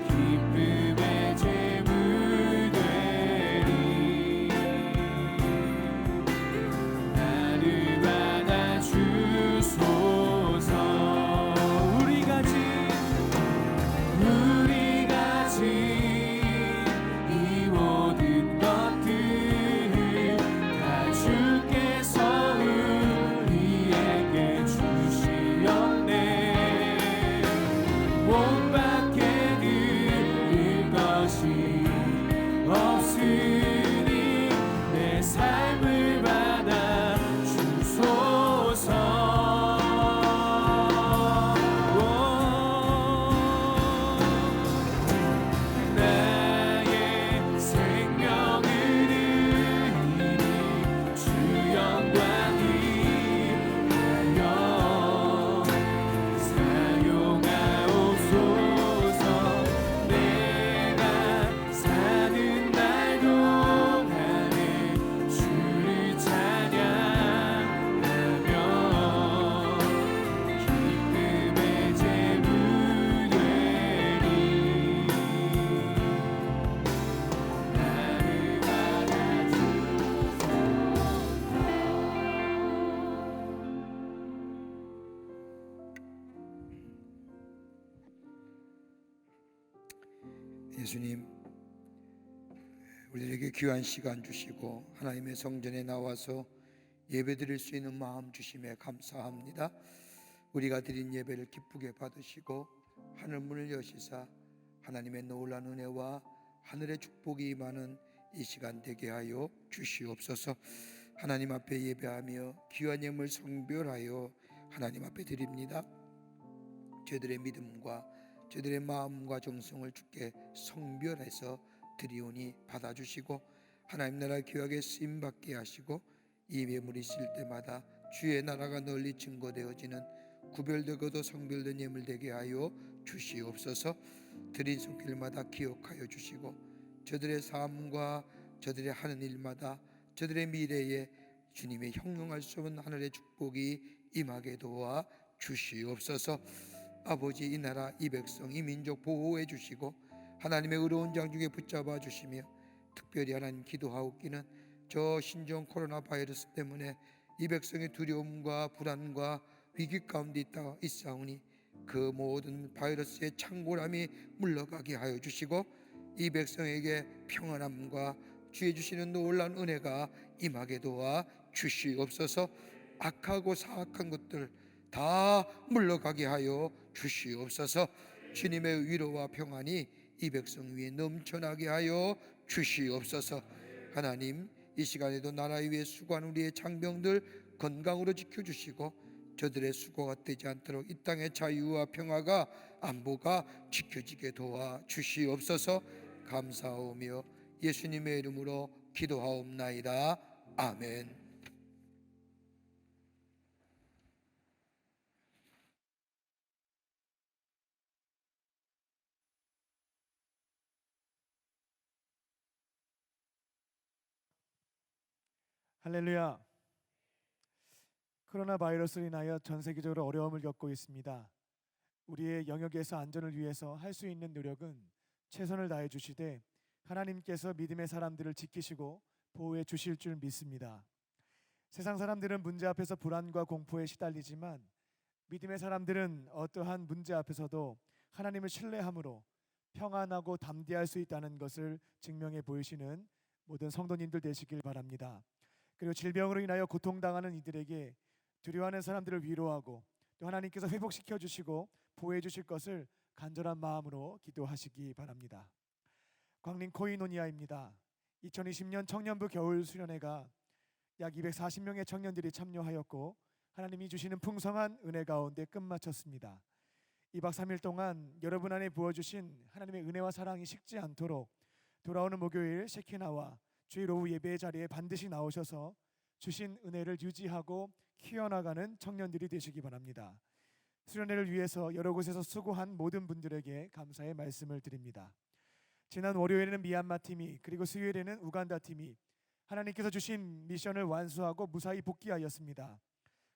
Speaker 4: 기쁨의 제물 되리. 나를 받아주소서. 우리가 진 이 모든 것들 다 주께서 우리에게 주시었네. 못 받게 드릴 것이 없으니 내 삶을 받아 주소서. 나의 생명을 드리니 주 영광 위하여 사용하옵소서. 내가 사는 날 동안에 주를 찬양하며 기쁨의 제물 되리. 나를
Speaker 3: 예수님, 우리에게 귀한 시간 주시고 하나님의 성전에 나와서 예배드릴 수 있는 마음 주심에 감사합니다. 우리가 드린 예배를 기쁘게 받으시고 하늘 문을 여시사 하나님의 놀라운 은혜와 하늘의 축복이 임하는 이 시간 되게 하여 주시옵소서. 하나님 앞에 예배하며 귀한 예물 성별하여 하나님 앞에 드립니다. 저희들의 믿음과 저희들의 마음과 정성을 주께 성별해서 드리오니 받아주시고 하나님 나라 귀하게 쓰임받게 하시고 이 예물이 있을 때마다 주의 나라가 널리 증거되어지는 구별되고도 성별된 예물 되게 하여 주시옵소서. 드린 손길마다 기억하여 주시고 저들의 삶과 저들의 하는 일마다 저들의 미래에 주님의 형용할 수 없는 하늘의 축복이 임하게 도와 주시옵소서. 아버지, 이 나라 이 백성 이 민족 보호해 주시고 하나님의 의로운 장중에 붙잡아 주시며 특별히 하나님 기도하옵기는 저 신종 코로나 바이러스 때문에 이 백성의 두려움과 불안과 위기 가운데 있사오니 그 모든 바이러스의 창궐함이 물러가게 하여 주시고 이 백성에게 평안함과 주의 주시는 놀라운 은혜가 임하게 도와 주시옵소서. 악하고 사악한 것들 다 물러가게 하여 주시옵소서. 주님의 위로와 평안이 이 백성 위에 넘쳐나게 하여 주시옵소서. 하나님, 이 시간에도 나라 위에 수고한 우리의 장병들 건강으로 지켜주시고 저들의 수고가 떼지 않도록 이 땅의 자유와 평화가 안보가 지켜지게 도와 주시옵소서. 감사하오며 예수님의 이름으로 기도하옵나이다. 아멘.
Speaker 1: 할렐루야. 코로나 바이러스로 인하여 전 세계적으로 어려움을 겪고 있습니다. 우리의 영역에서 안전을 위해서 할 수 있는 노력은 최선을 다해 주시되 하나님께서 믿음의 사람들을 지키시고 보호해 주실 줄 믿습니다. 세상 사람들은 문제 앞에서 불안과 공포에 시달리지만 믿음의 사람들은 어떠한 문제 앞에서도 하나님을 신뢰함으로 평안하고 담대할 수 있다는 것을 증명해 보이시는 모든 성도님들 되시길 바랍니다. 그리고 질병으로 인하여 고통당하는 이들에게 두려워하는 사람들을 위로하고 또 하나님께서 회복시켜 주시고 보호해 주실 것을 간절한 마음으로 기도하시기 바랍니다. 광림 코이노니아입니다. 2020년 청년부 겨울 수련회가 약 240명의 청년들이 참여하였고 하나님이 주시는 풍성한 은혜 가운데 끝마쳤습니다. 2박 3일 동안 여러분 안에 부어주신 하나님의 은혜와 사랑이 식지 않도록 돌아오는 목요일 셰키나와 주일 오후 예배의 자리에 반드시 나오셔서 주신 은혜를 유지하고 키워나가는 청년들이 되시기 바랍니다. 수련회를 위해서 여러 곳에서 수고한 모든 분들에게 감사의 말씀을 드립니다. 지난 월요일에는 미얀마 팀이 그리고 수요일에는 우간다 팀이 하나님께서 주신 미션을 완수하고 무사히 복귀하였습니다.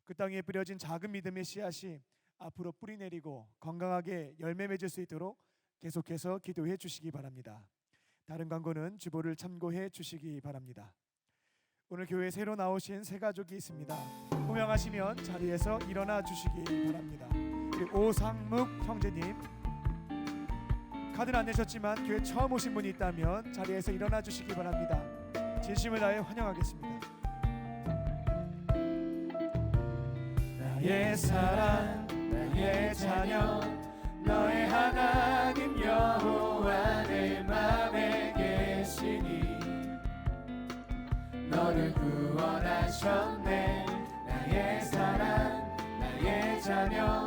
Speaker 1: 그 땅에 뿌려진 작은 믿음의 씨앗이 앞으로 뿌리내리고 건강하게 열매 맺을 수 있도록 계속해서 기도해 주시기 바랍니다. 다른 광고는 주보를 참고해 주시기 바랍니다. 오늘 교회에 새로 나오신 새 가족이 있습니다. 호명하시면 자리에서 일어나 주시기 바랍니다. 그리고 오상묵 형제님, 카드는 안 내셨지만 교회 처음 오신 분이 있다면 자리에서 일어나 주시기 바랍니다. 진심을 다해 환영하겠습니다.
Speaker 4: 나의 사랑 나의 자녀 너의 하나님 여호와 내 맘에 계시니 너를 구원하셨네. 나의 사랑 나의 자녀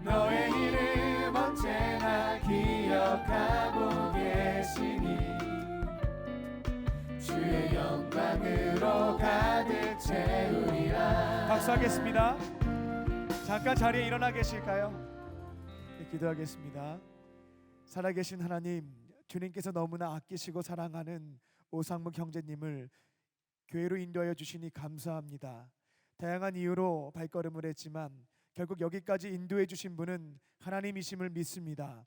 Speaker 4: 너의 이름 언제나 기억하고 계시니 주의 영광으로 가득 채우리라.
Speaker 1: 박수하겠습니다. 잠깐 자리에 일어나 계실까요? 네, 기도하겠습니다. 살아계신 하나님, 주님께서 너무나 아끼시고 사랑하는 오상묵 형제님을 교회로 인도하여 주시니 감사합니다. 다양한 이유로 발걸음을 했지만 결국 여기까지 인도해 주신 분은 하나님이심을 믿습니다.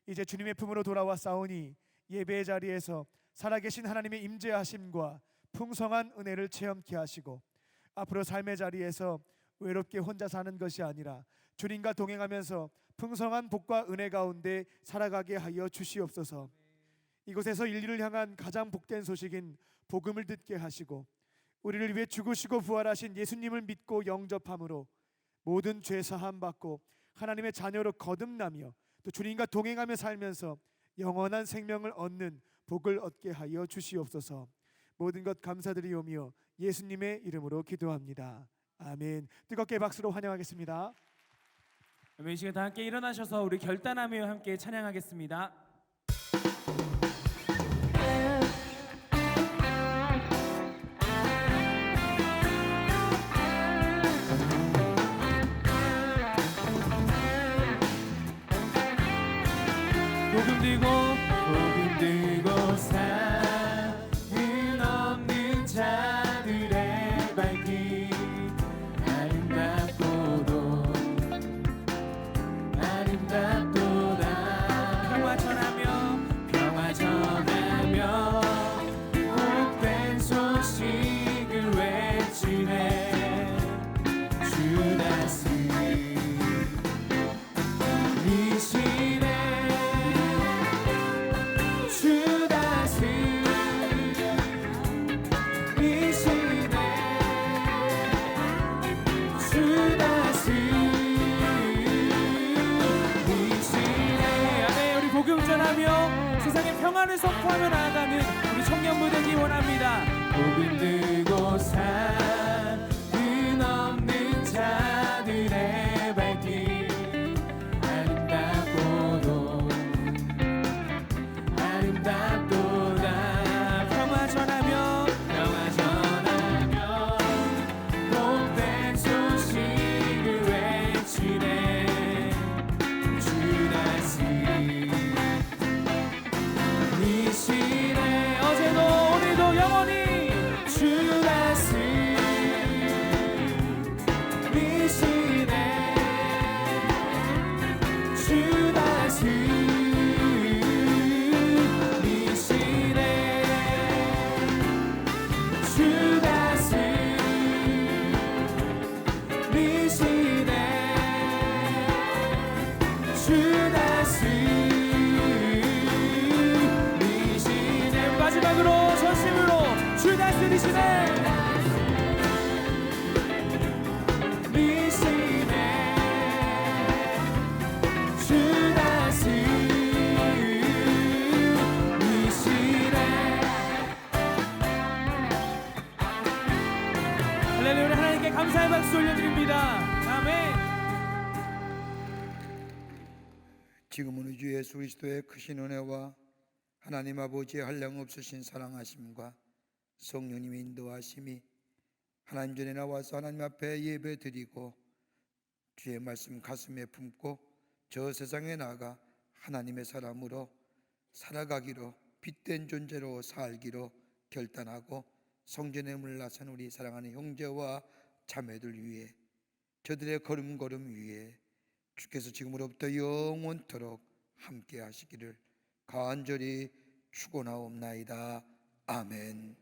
Speaker 1: 이제 주님의 품으로 돌아와 싸우니 예배의 자리에서 살아계신 하나님의 임재하심과 풍성한 은혜를 체험케 하시고 앞으로 삶의 자리에서 외롭게 혼자 사는 것이 아니라 주님과 동행하면서 풍성한 복과 은혜 가운데 살아가게 하여 주시옵소서. 이곳에서 인류를 향한 가장 복된 소식인 복음을 듣게 하시고 우리를 위해 죽으시고 부활하신 예수님을 믿고 영접함으로 모든 죄 사함 받고 하나님의 자녀로 거듭나며 또 주님과 동행하며 살면서 영원한 생명을 얻는 복을 얻게 하여 주시옵소서. 모든 것 감사드리오며 예수님의 이름으로 기도합니다. 아멘. 뜨겁게 박수로 환영하겠습니다.
Speaker 5: 이 시간 다 함께 일어나셔서 우리 결단하며 함께 찬양하겠습니다. 복음 들고 사는 없는 자들의 발길 아름답도다 평화 전하며 복된 소식을 외치네 주 다스리시네 주 세상에 평안을 선포하며 나아가는 우리 청년부 되기 원합니다.
Speaker 4: 복음 들고 산 끝없는 자들의 발길 아름답고도 아름답도다.
Speaker 5: 평화 전하며
Speaker 4: 복된 소식을 외치네. 주 다시 이 시대
Speaker 5: 어제도 오늘도 영원히
Speaker 4: 주 다시 이 시대 주 다시 이 시대 주 다시 이 시대 주 다시 이 시대
Speaker 5: 마지막으로 전심으로 주 다스리시네.
Speaker 4: 이 시대 주 다시 이 시대.
Speaker 5: 할렐루야. 우리 하나님께 감사의 박수 올려드립니다. 아멘.
Speaker 3: 지금은 우리 주 예수 그리스도의 크신 은혜와 하나님 아버지의 한량없으신 사랑하심과 성령님의 인도하심이 하나님 전에 나와서 하나님 앞에 예배드리고 주의 말씀 가슴에 품고 저 세상에 나가 하나님의 사람으로 살아가기로 빛된 존재로 살기로 결단하고 성전에 물러선 우리 사랑하는 형제와 자매들 위해 저들의 걸음걸음 위에 주께서 지금으로부터 영원토록 함께 하시기를 간절히 축원하옵나이다. 아멘.